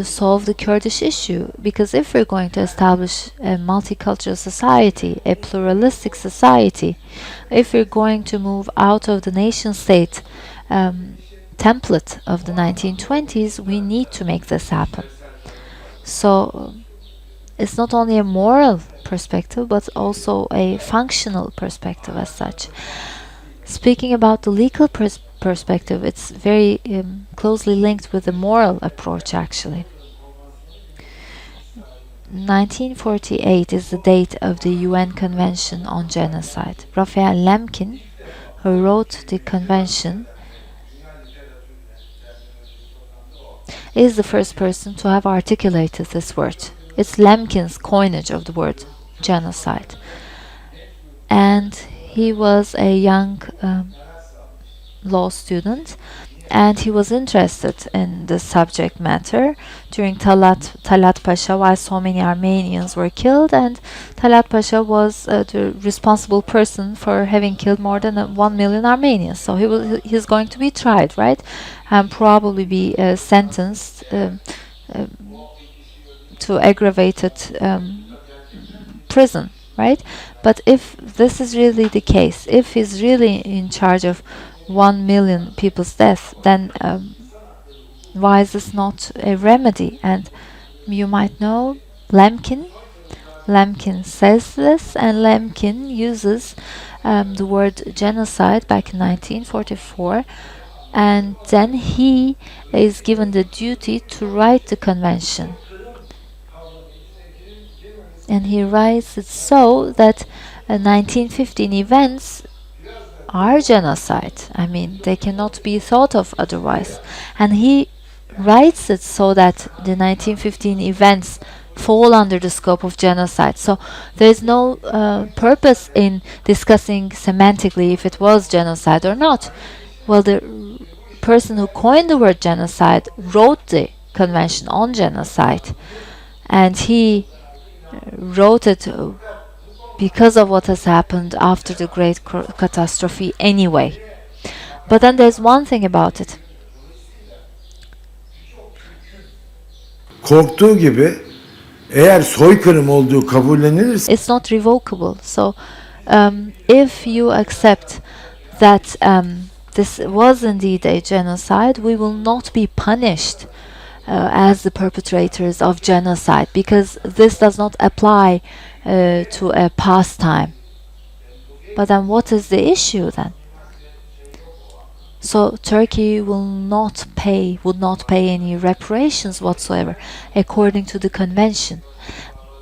solve the Kurdish issue. Because if we're going to establish a multicultural society, a pluralistic society, if we're going to move out of the nation state template of the 1920s, we need to make this happen. So it's not only a moral perspective, but also a functional perspective as such. Speaking about the legal perspective, it's very closely linked with the moral approach, actually. 1948 is the date of the UN Convention on Genocide. Raphael Lemkin, who wrote the convention, is the first person to have articulated this word. It's Lemkin's coinage of the word genocide. And he was a young law student, and he was interested in the subject matter during Talat Pasha, while so many Armenians were killed, and Talat Pasha was the responsible person for having killed more than 1 million Armenians. So he's going to be tried, right, and probably be sentenced to aggravated prison, right? But if this is really the case, if he's really in charge of 1 million people's death, then why is this not a remedy? And you might know Lemkin says this, and Lemkin uses the word genocide back in 1944, and then he is given the duty to write the convention. And he writes it so that 1915 events are genocide. I mean, they cannot be thought of otherwise. And he writes it so that the 1915 events fall under the scope of genocide. So there is no purpose in discussing semantically if it was genocide or not. Well, the person who coined the word genocide wrote the Convention on Genocide, and he wrote it because of what has happened after the great catastrophe anyway. But then there's one thing about it. Korktuğu gibi eğer soykırım olduğu kabullenilirse It's not revocable. So if you accept that this was indeed a genocide, we will not be punished as the perpetrators of genocide, because this does not apply to a pastime. But then what is the issue then? So Turkey would not pay any reparations whatsoever according to the convention.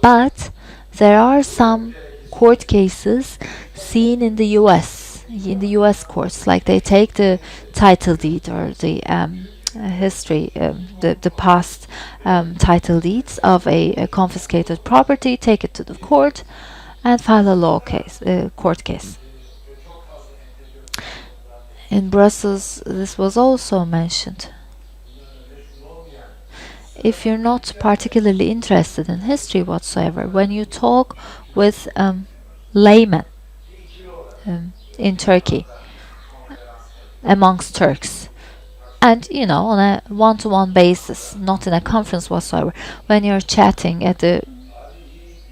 But there are some court cases seen in the US courts, like they take the title deed or the history, the past title deeds of a confiscated property, take it to the court and file a court case. In Brussels, this was also mentioned. If you're not particularly interested in history whatsoever, when you talk with laymen in Turkey, amongst Turks, and on a one-to-one basis, not in a conference whatsoever, when you're chatting at the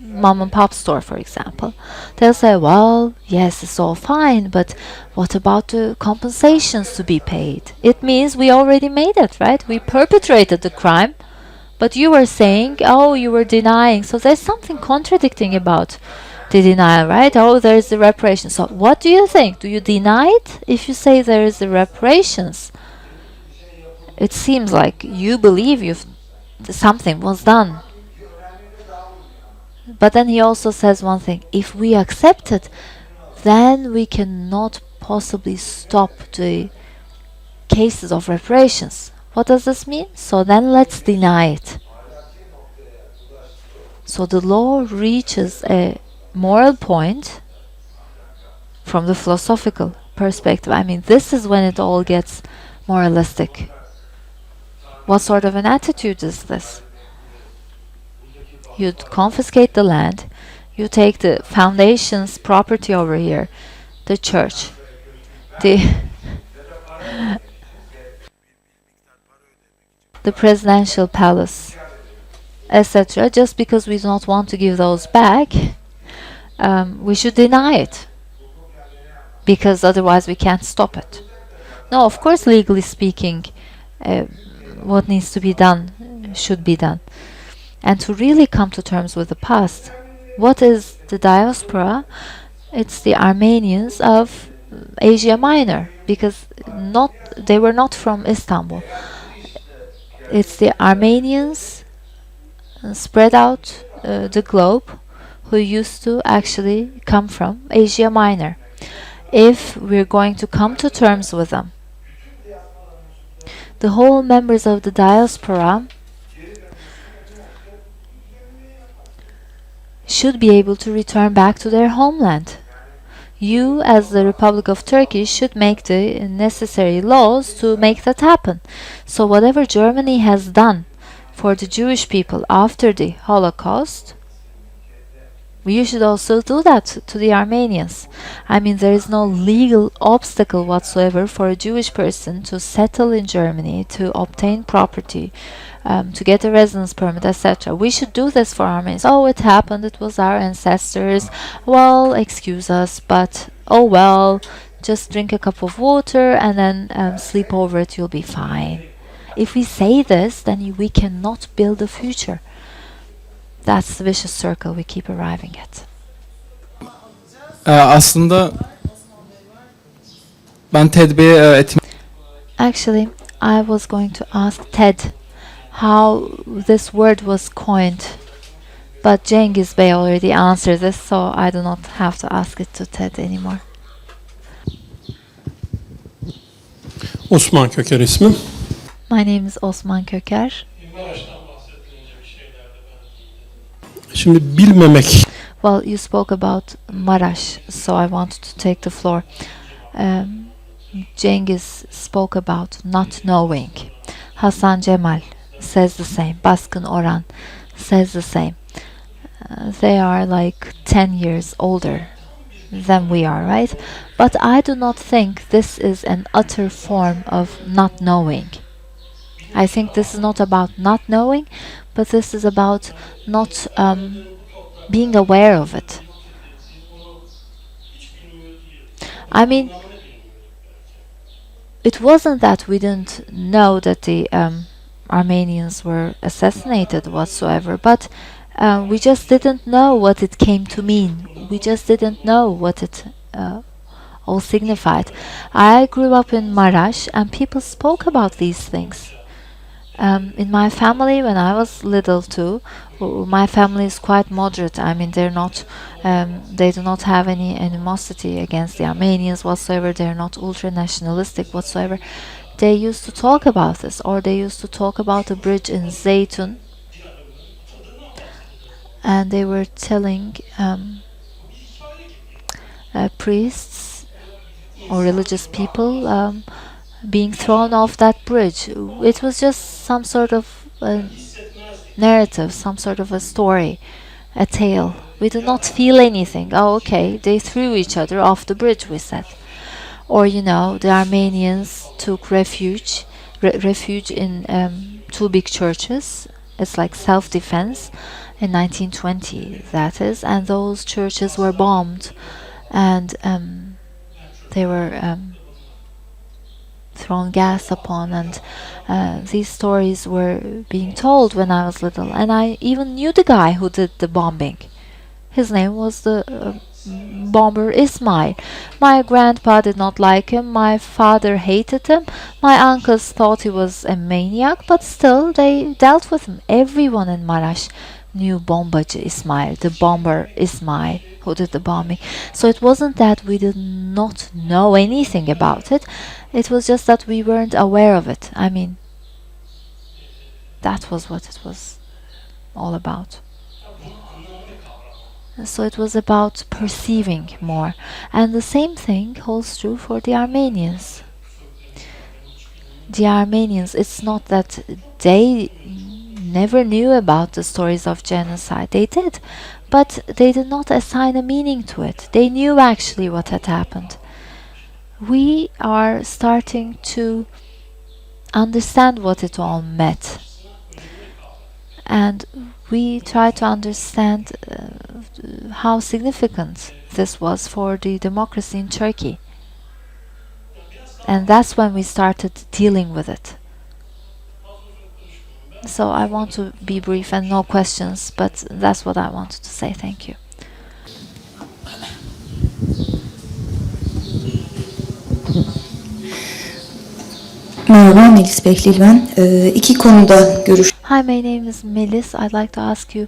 mom and pop store, for example, they'll say, well, yes, it's all fine, but what about the compensations to be paid? It means we already made it, right? We perpetrated the crime, but you were saying, oh, you were denying. So there's something contradicting about the denial, right? Oh, there's the reparations. So what do you think? Do you deny it if you say there is the reparations? It seems like you believe something was done. But then he also says one thing: if we accept it, then we cannot possibly stop the cases of reparations. What does this mean? So then let's deny it. So the law reaches a moral point from the philosophical perspective. I mean, this is when it all gets moralistic. What sort of an attitude is this? You'd confiscate the land, you take the foundation's property over here, the church, the presidential palace, etc. Just because we do not want to give those back, we should deny it, because otherwise we can't stop it. No, of course, legally speaking, what needs to be done should be done. And to really come to terms with the past, what is the diaspora? It's the Armenians of Asia Minor, because they were not from Istanbul. It's the Armenians spread out the globe who used to actually come from Asia Minor. If we're going to come to terms with them, the whole members of the diaspora should be able to return back to their homeland. You, as the Republic of Turkey, should make the necessary laws to make that happen. So whatever Germany has done for the Jewish people after the Holocaust, you should also do that to the Armenians. I mean, there is no legal obstacle whatsoever for a Jewish person to settle in Germany, to obtain property, to get a residence permit, etc. We should do this for Armenians. Oh, it happened, it was our ancestors. Well, excuse us, but oh well, just drink a cup of water and then sleep over it, you'll be fine. If we say this, then we cannot build a future. That's the vicious circle we keep arriving at. Aslında ben TED Bey'e Actually, I was going to ask Ted how this word was coined, but Cengiz Bey already answered this, so I do not have to ask it to Ted anymore. Osman Köker ismim. My name is Osman Köker. Şimdi bilmemek. Well, you spoke about Maraş, so I wanted to take the floor. Cengiz spoke about not knowing. Hasan Cemal says the same. Baskın Orhan says the same. They are like 10 years older than we are, right? But I do not think this is an utter form of not knowing. I think this is not about not knowing, but this is about not being aware of it. I mean, it wasn't that we didn't know that the Armenians were assassinated whatsoever, but we just didn't know what it came to mean. We just didn't know what it all signified. I grew up in Maraş, and people spoke about these things. In my family, when I was little too, my family is quite moderate. I mean, they're not, they do not have any animosity against the Armenians whatsoever. They're not ultra-nationalistic whatsoever. They used to talk about this, or they used to talk about a bridge in Zeytun, and they were telling priests or religious people being thrown off that bridge. It was just some sort of narrative, some sort of a story, a tale. We did not feel anything. Oh, okay, they threw each other off the bridge, we said. Or, you know, the Armenians took refuge in two big churches. It's like self-defense in 1920, that is, and those churches were bombed, and they were thrown gas upon, and these stories were being told when I was little, and I even knew the guy who did the bombing. His name was the bomber Ismail. My grandpa did not like him, my father hated him, my uncles thought he was a maniac, but still they dealt with him. Everyone in Maraş knew Bombacı Ismail, the bomber Ismail who did the bombing. So it wasn't that we did not know anything about it, it was just that we weren't aware of it. I mean, that was what it was all about. So it was about perceiving more. And the same thing holds true for the Armenians. The Armenians, it's not that they never knew about the stories of genocide. They did, but they did not assign a meaning to it. They knew actually what had happened. We are starting to understand what it all meant. And we try to understand how significant this was for the democracy in Turkey. And that's when we started dealing with it. So I want to be brief and no questions, but that's what I wanted to say. Thank you. Merhaba, Melis Behlil ben. İki konuda görüş. Hi, my name is Melis. I'd like to ask you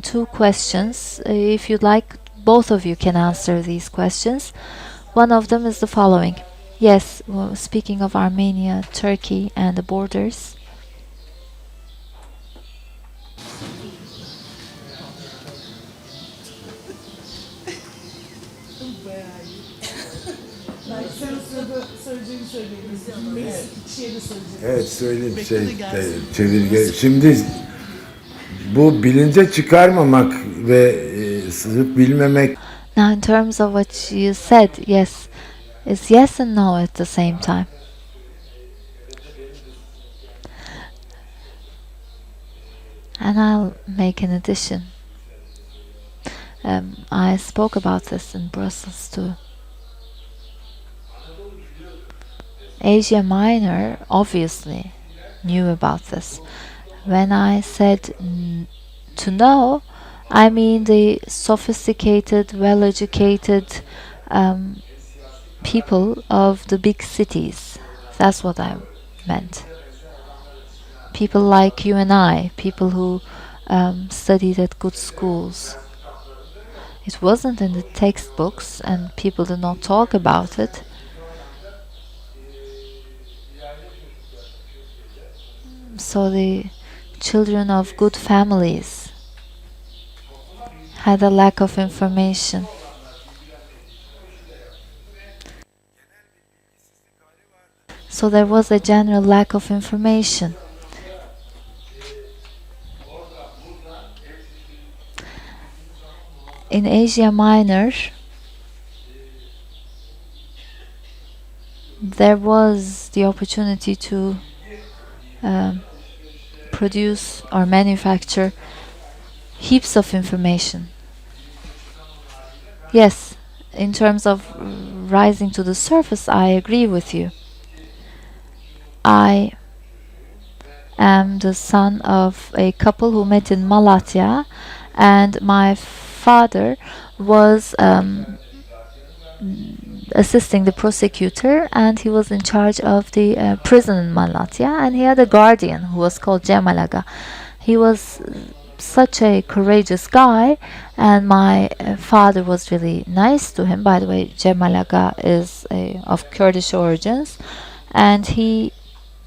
two questions. If you'd like, both of you can answer these questions. One of them is the following. Yes, well, speaking of Armenia, Turkey, and the borders. Evet, söyleyeyim çevirge. Şimdi bu bilince çıkarmamak ve sırf bilmemek. Now, in terms of what you said, yes, it's yes and no at the same time. And I'll make an addition. I spoke about this in Brussels too. Asia Minor obviously knew about this. When I said to know, I mean the sophisticated, well-educated people of the big cities. That's what I meant. People like you and I, people who studied at good schools. It wasn't in the textbooks and people did not talk about it. So the children of good families had a lack of information. So there was a general lack of information. In Asia Minor, there was the opportunity to produce or manufacture heaps of information. Yes, in terms of rising to the surface, I agree with you. I am the son of a couple who met in Malatya, and my father was assisting the prosecutor, and he was in charge of the prison in Malatya, and he had a guardian who was called Cemal Aga. He was such a courageous guy, and my father was really nice to him. By the way, Cemal Aga is of Kurdish origins, and he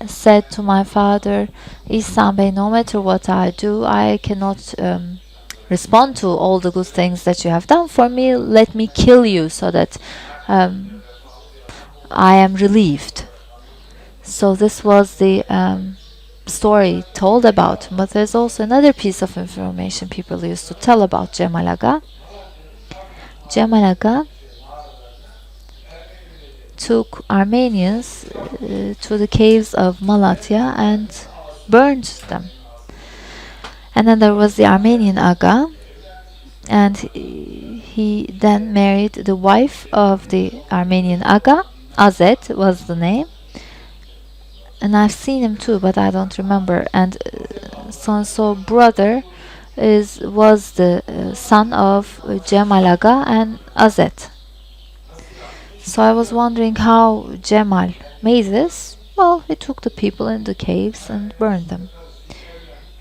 said to my father, "Ihsan Bey, no matter what I do, I cannot respond to all the good things that you have done for me. Let me kill you so that I am relieved." So this was the story told about him. But there's also another piece of information people used to tell about Cemal Aga. Cemal Aga took Armenians to the caves of Malatya and burned them. And then there was the Armenian Aga, and he then married the wife of the Armenian Aga. Azet was the name. And I've seen him too, but I don't remember. And so brother was the son of Cemal Aga and Azet. So I was wondering how Cemal made this. Well, he took the people in the caves and burned them,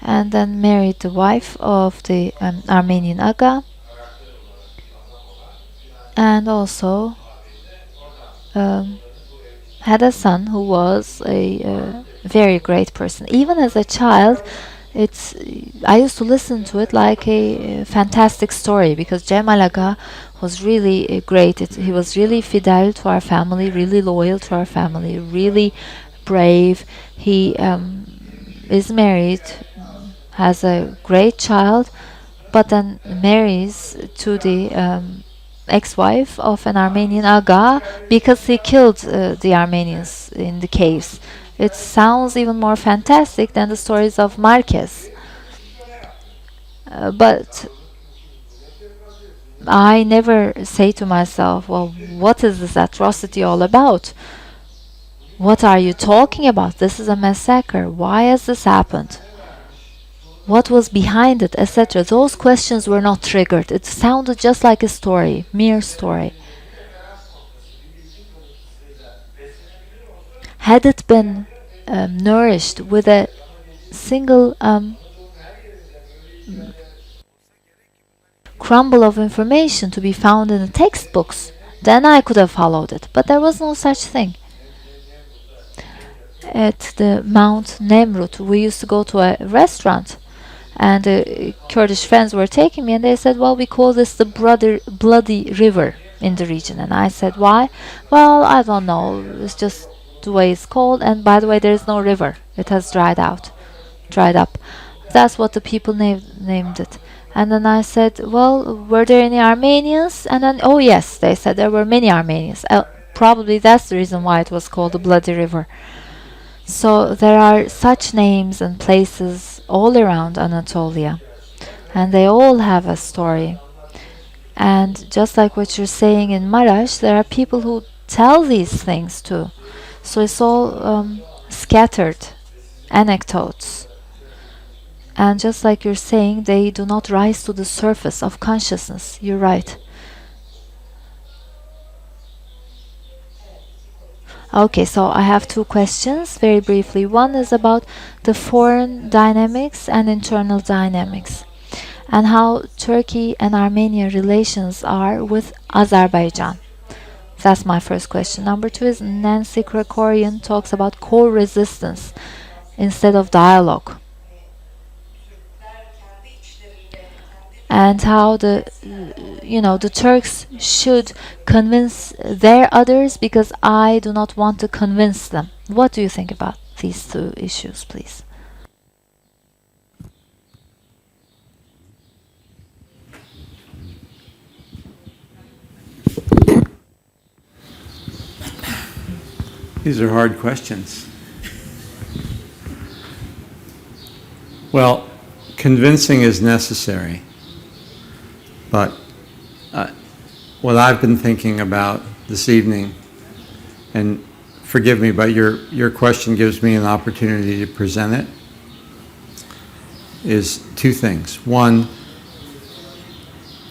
and then married the wife of the Armenian Aga, and also had a son who was a very great person. Even as a child, I used to listen to it like a fantastic story, because Cemal Aga was really great. He was really fidel to our family, really loyal to our family, really brave. He is married, has a great child, but then marries to the ex-wife of an Armenian Aga, because he killed the Armenians in the caves. It sounds even more fantastic than the stories of Marquez. But I never say to myself, well, what is this atrocity all about? What are you talking about? This is a massacre. Why has this happened? What was behind it, etc. Those questions were not triggered. It sounded just like a story, mere story. Had it been nourished with a single crumble of information to be found in the textbooks, then I could have followed it. But there was no such thing. At the Mount Nemrut, we used to go to a restaurant, and Kurdish friends were taking me, and they said, well, we call this the bloody river in the region. And I said, why? Well, I don't know, it's just the way it's called, and by the way, there is no river. It has dried up. That's what the people named it. And then I said, well, were there any Armenians? And then, oh yes, they said there were many Armenians. Probably that's the reason why it was called the Bloody River. So there are such names and places all around Anatolia, and they all have a story. And just like what you're saying in Marash, there are people who tell these things too. So it's all scattered anecdotes. And just like you're saying, they do not rise to the surface of consciousness. You're right. Okay, so I have two questions very briefly. One is about the foreign dynamics and internal dynamics, and how Turkey and Armenia relations are with Azerbaijan. That's my first question. Number two is Nancy Krakorian talks about co-resistance instead of dialogue, and how the Turks should convince their others because I do not want to convince them. What do you think about these two issues, please? These are hard questions. Well, convincing is necessary. But what I've been thinking about this evening, and forgive me, but your question gives me an opportunity to present it, is two things. One,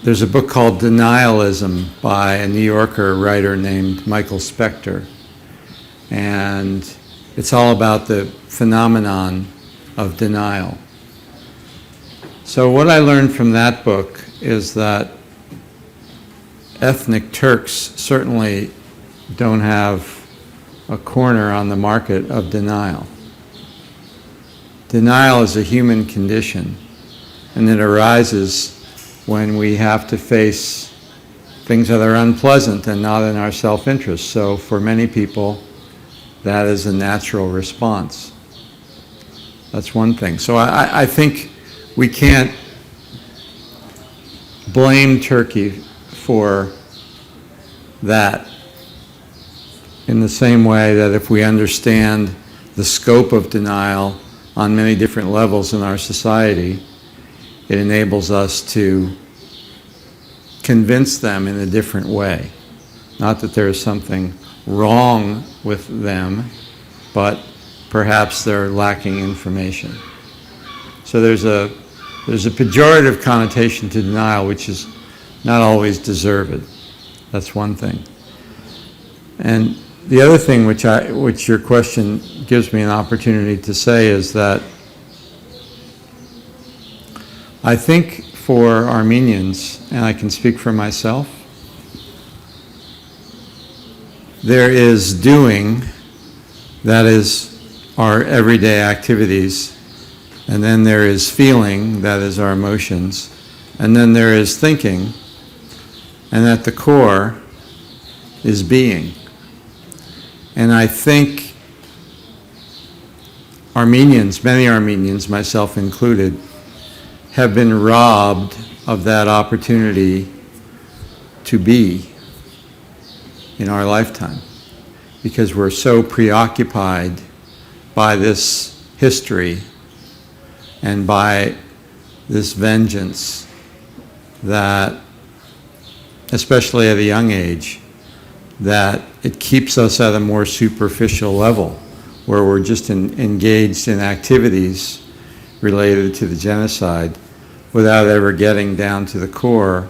there's a book called Denialism by a New Yorker writer named Michael Spector, and it's all about the phenomenon of denial. So what I learned from that book is that ethnic Turks certainly don't have a corner on the market of denial. Denial is a human condition, and it arises when we have to face things that are unpleasant and not in our self-interest. So for many people, that is a natural response. That's one thing. So I think we can't blame Turkey for that in the same way that if we understand the scope of denial on many different levels in our society, it enables us to convince them in a different way. Not that there is something wrong with them, but perhaps they're lacking information. So there's a pejorative connotation to denial which is not always deserved. That's one thing. And the other thing which your question gives me an opportunity to say is that I think for Armenians, and I can speak for myself, there is doing, that is our everyday activities, and then there is feeling, that is our emotions, and then there is thinking, and at the core is being. And I think Armenians, many Armenians, myself included, have been robbed of that opportunity to be in our lifetime, because we're so preoccupied by this history and by this vengeance that, especially at a young age, that it keeps us at a more superficial level where we're just engaged in activities related to the genocide without ever getting down to the core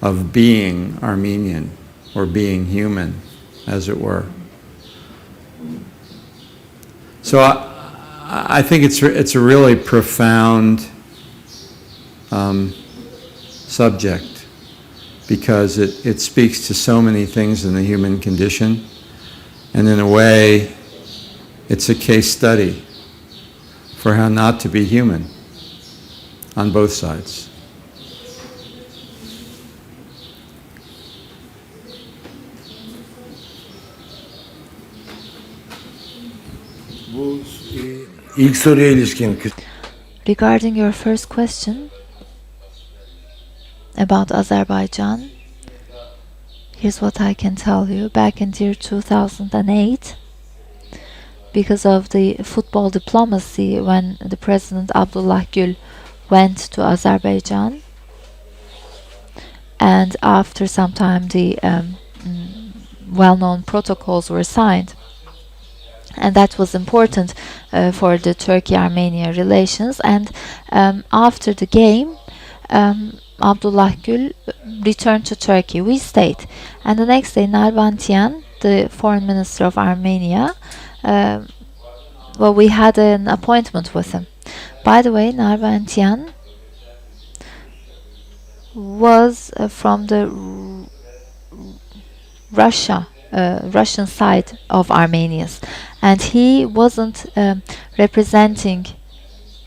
of being Armenian or being human, as it were. So I think it's a really profound subject because it speaks to so many things in the human condition, and in a way it's a case study for how not to be human on both sides. Bu ilk soruya ilişkin Regarding your first question about Azerbaijan, here's what I can tell you. Back in the year 2008, because of the football diplomacy, when the President Abdullah Gül went to Azerbaijan, and after some time the well-known protocols were signed, and that was important for the Turkey-Armenia relations. And after the game, Abdullah Gül returned to Turkey. We stayed, and the next day Nalbantian, the foreign minister of Armenia, well, we had an appointment with him. By the way, Nalbantian was from the Russian side of Armenians, and he wasn't representing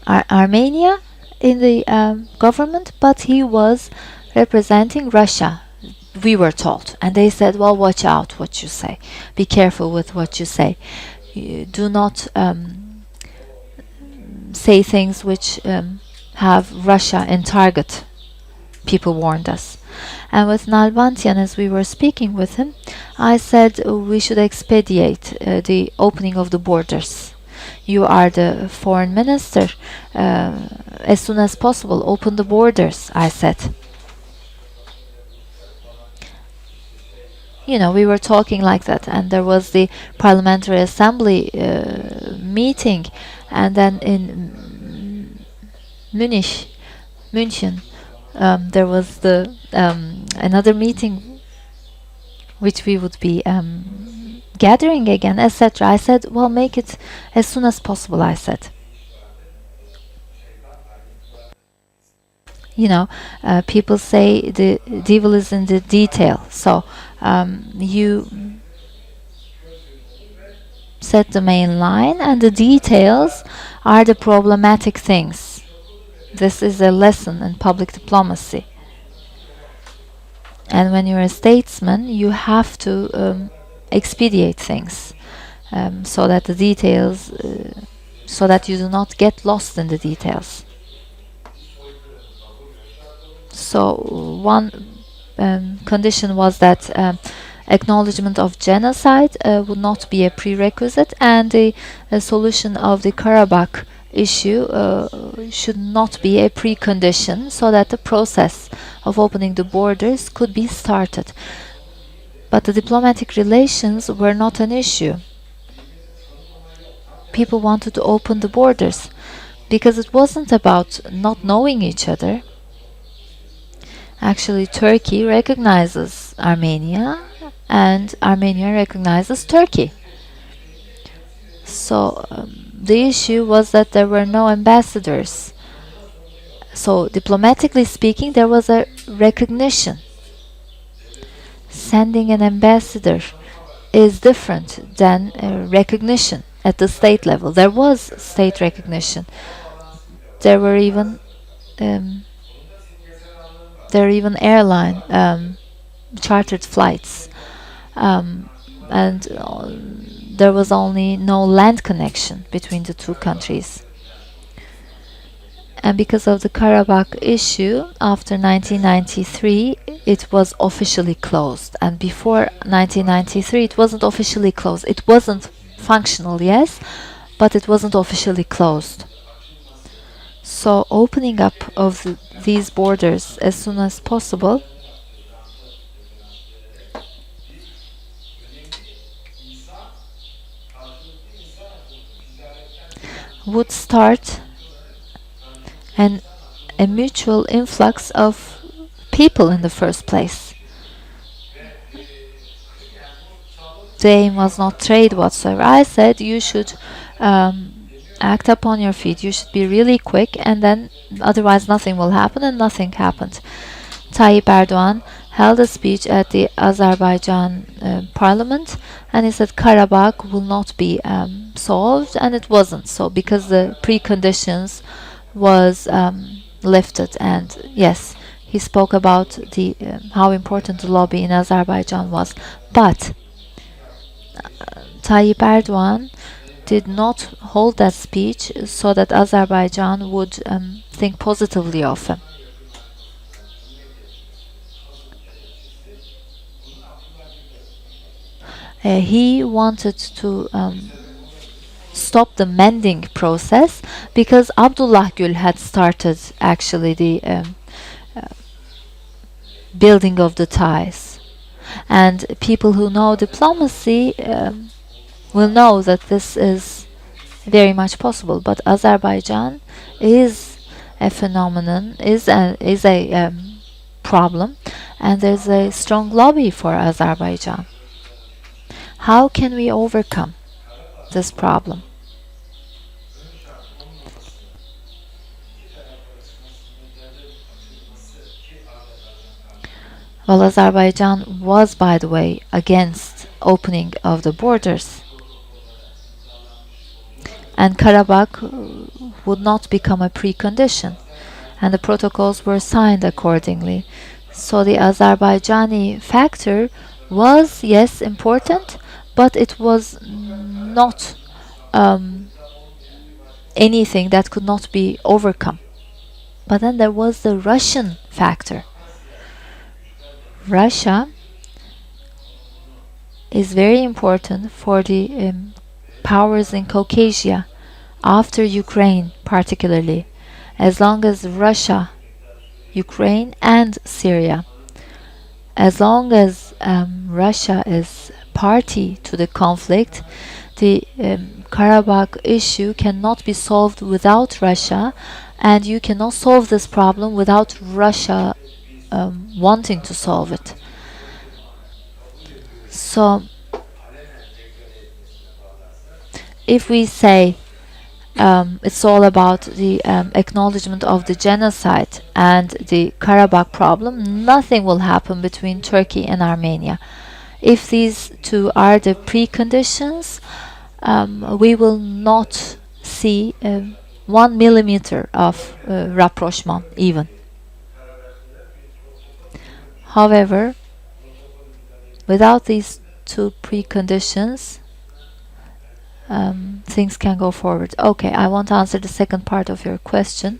Armenia in the government, but he was representing Russia, we were told. And they said, well, watch out what you say, be careful with what you say, do not say things which have Russia in target, people warned us. And with Nalbantian, as we were speaking with him, I said we should expedite the opening of the borders. You are the foreign minister. As soon as possible, open the borders, I said. You know, we were talking like that, and there was the Parliamentary Assembly meeting, and then in München, there was the another meeting which we would be gathering again, etc. I said, well, make it as soon as possible, I said. You know, people say the devil is in the detail. So you set the main line, and the details are the problematic things. This is a lesson in public diplomacy. And when you're a statesman, you have to expedite things so that the details, so that you do not get lost in the details. So one condition was that acknowledgement of genocide would not be a prerequisite, and the solution of the Karabakh issue should not be a precondition, so that the process of opening the borders could be started. But the diplomatic relations were not an issue. People wanted to open the borders because it wasn't about not knowing each other. Actually, Turkey recognizes Armenia, and Armenia recognizes Turkey. So the issue was that there were no ambassadors. So diplomatically speaking, there was a recognition. Sending an ambassador is different than recognition at the state level. There was state recognition. There were even airline chartered flights, and there was only no land connection between the two countries. And because of the Karabakh issue, after 1993, it was officially closed. And before 1993, it wasn't officially closed. It wasn't functional, yes, but it wasn't officially closed. So opening up of these borders as soon as possible would start a mutual influx of people in the first place. The aim was not trade whatsoever. I said you should act upon your feet. You should be really quick, and then otherwise nothing will happen, and nothing happened. Tayyip Erdogan held a speech at the Azerbaijan parliament, and he said Karabakh will not be solved, and it wasn't so because the preconditions was lifted. And yes, he spoke about the how important the lobby in Azerbaijan was, but Tayyip Erdogan did not hold that speech so that Azerbaijan would think positively of him. He wanted to stop the mending process because Abdullah Gül had started actually the building of the ties. And people who know diplomacy will know that this is very much possible. But Azerbaijan is a phenomenon, is a problem, and there's a strong lobby for Azerbaijan. How can we overcome this problem? Well, Azerbaijan was, by the way, against opening of the borders, and Karabakh would not become a precondition, and the protocols were signed accordingly. So the Azerbaijani factor was, yes, important, but it was not anything that could not be overcome. But then there was the Russian factor. Russia is very important for the powers in Caucasia, after Ukraine particularly. As long as Russia, Ukraine and Syria, as long as Russia is party to the conflict, the Karabakh issue cannot be solved without Russia, and you cannot solve this problem without Russia wanting to solve it. So if we say it's all about the acknowledgement of the genocide and the Karabakh problem, nothing will happen between Turkey and Armenia. If these two are the preconditions, we will not see 1 millimeter of rapprochement even. However, without these two preconditions, things can go forward. Okay, I won't answer the second part of your question.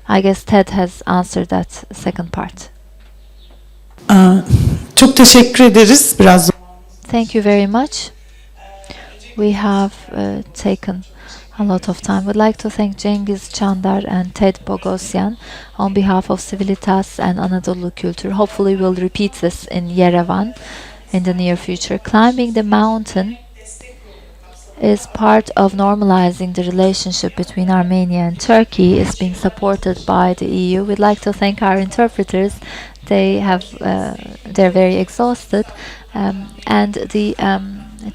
I guess Ted has answered that second part. Çok teşekkür ederiz. Thank you very much. We have taken a lot of time. We'd like to thank Cengiz Çandar and Ted Bogosyan on behalf of Sivilitas and Anadolu Kültür. Hopefully we'll repeat this in Yerevan in the near future. Climbing the mountain is part of normalizing the relationship between Armenia and Turkey. Is being supported by the EU. We'd like to thank our interpreters. They're very exhausted, and the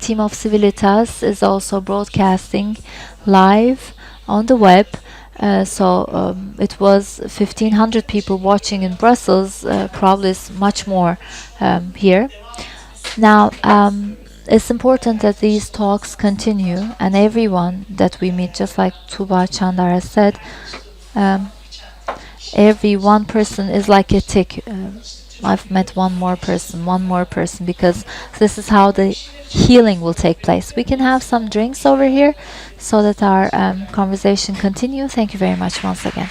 team of Sivilitas is also broadcasting live on the web. So it was 1,500 people watching in Brussels. Probably is much more here. Now, it's important that these talks continue, and everyone that we meet, just like Tuba Çandar has said, every one person is like a tick. I've met one more person, because this is how the healing will take place. We can have some drinks over here so that our conversation continue. Thank you very much once again.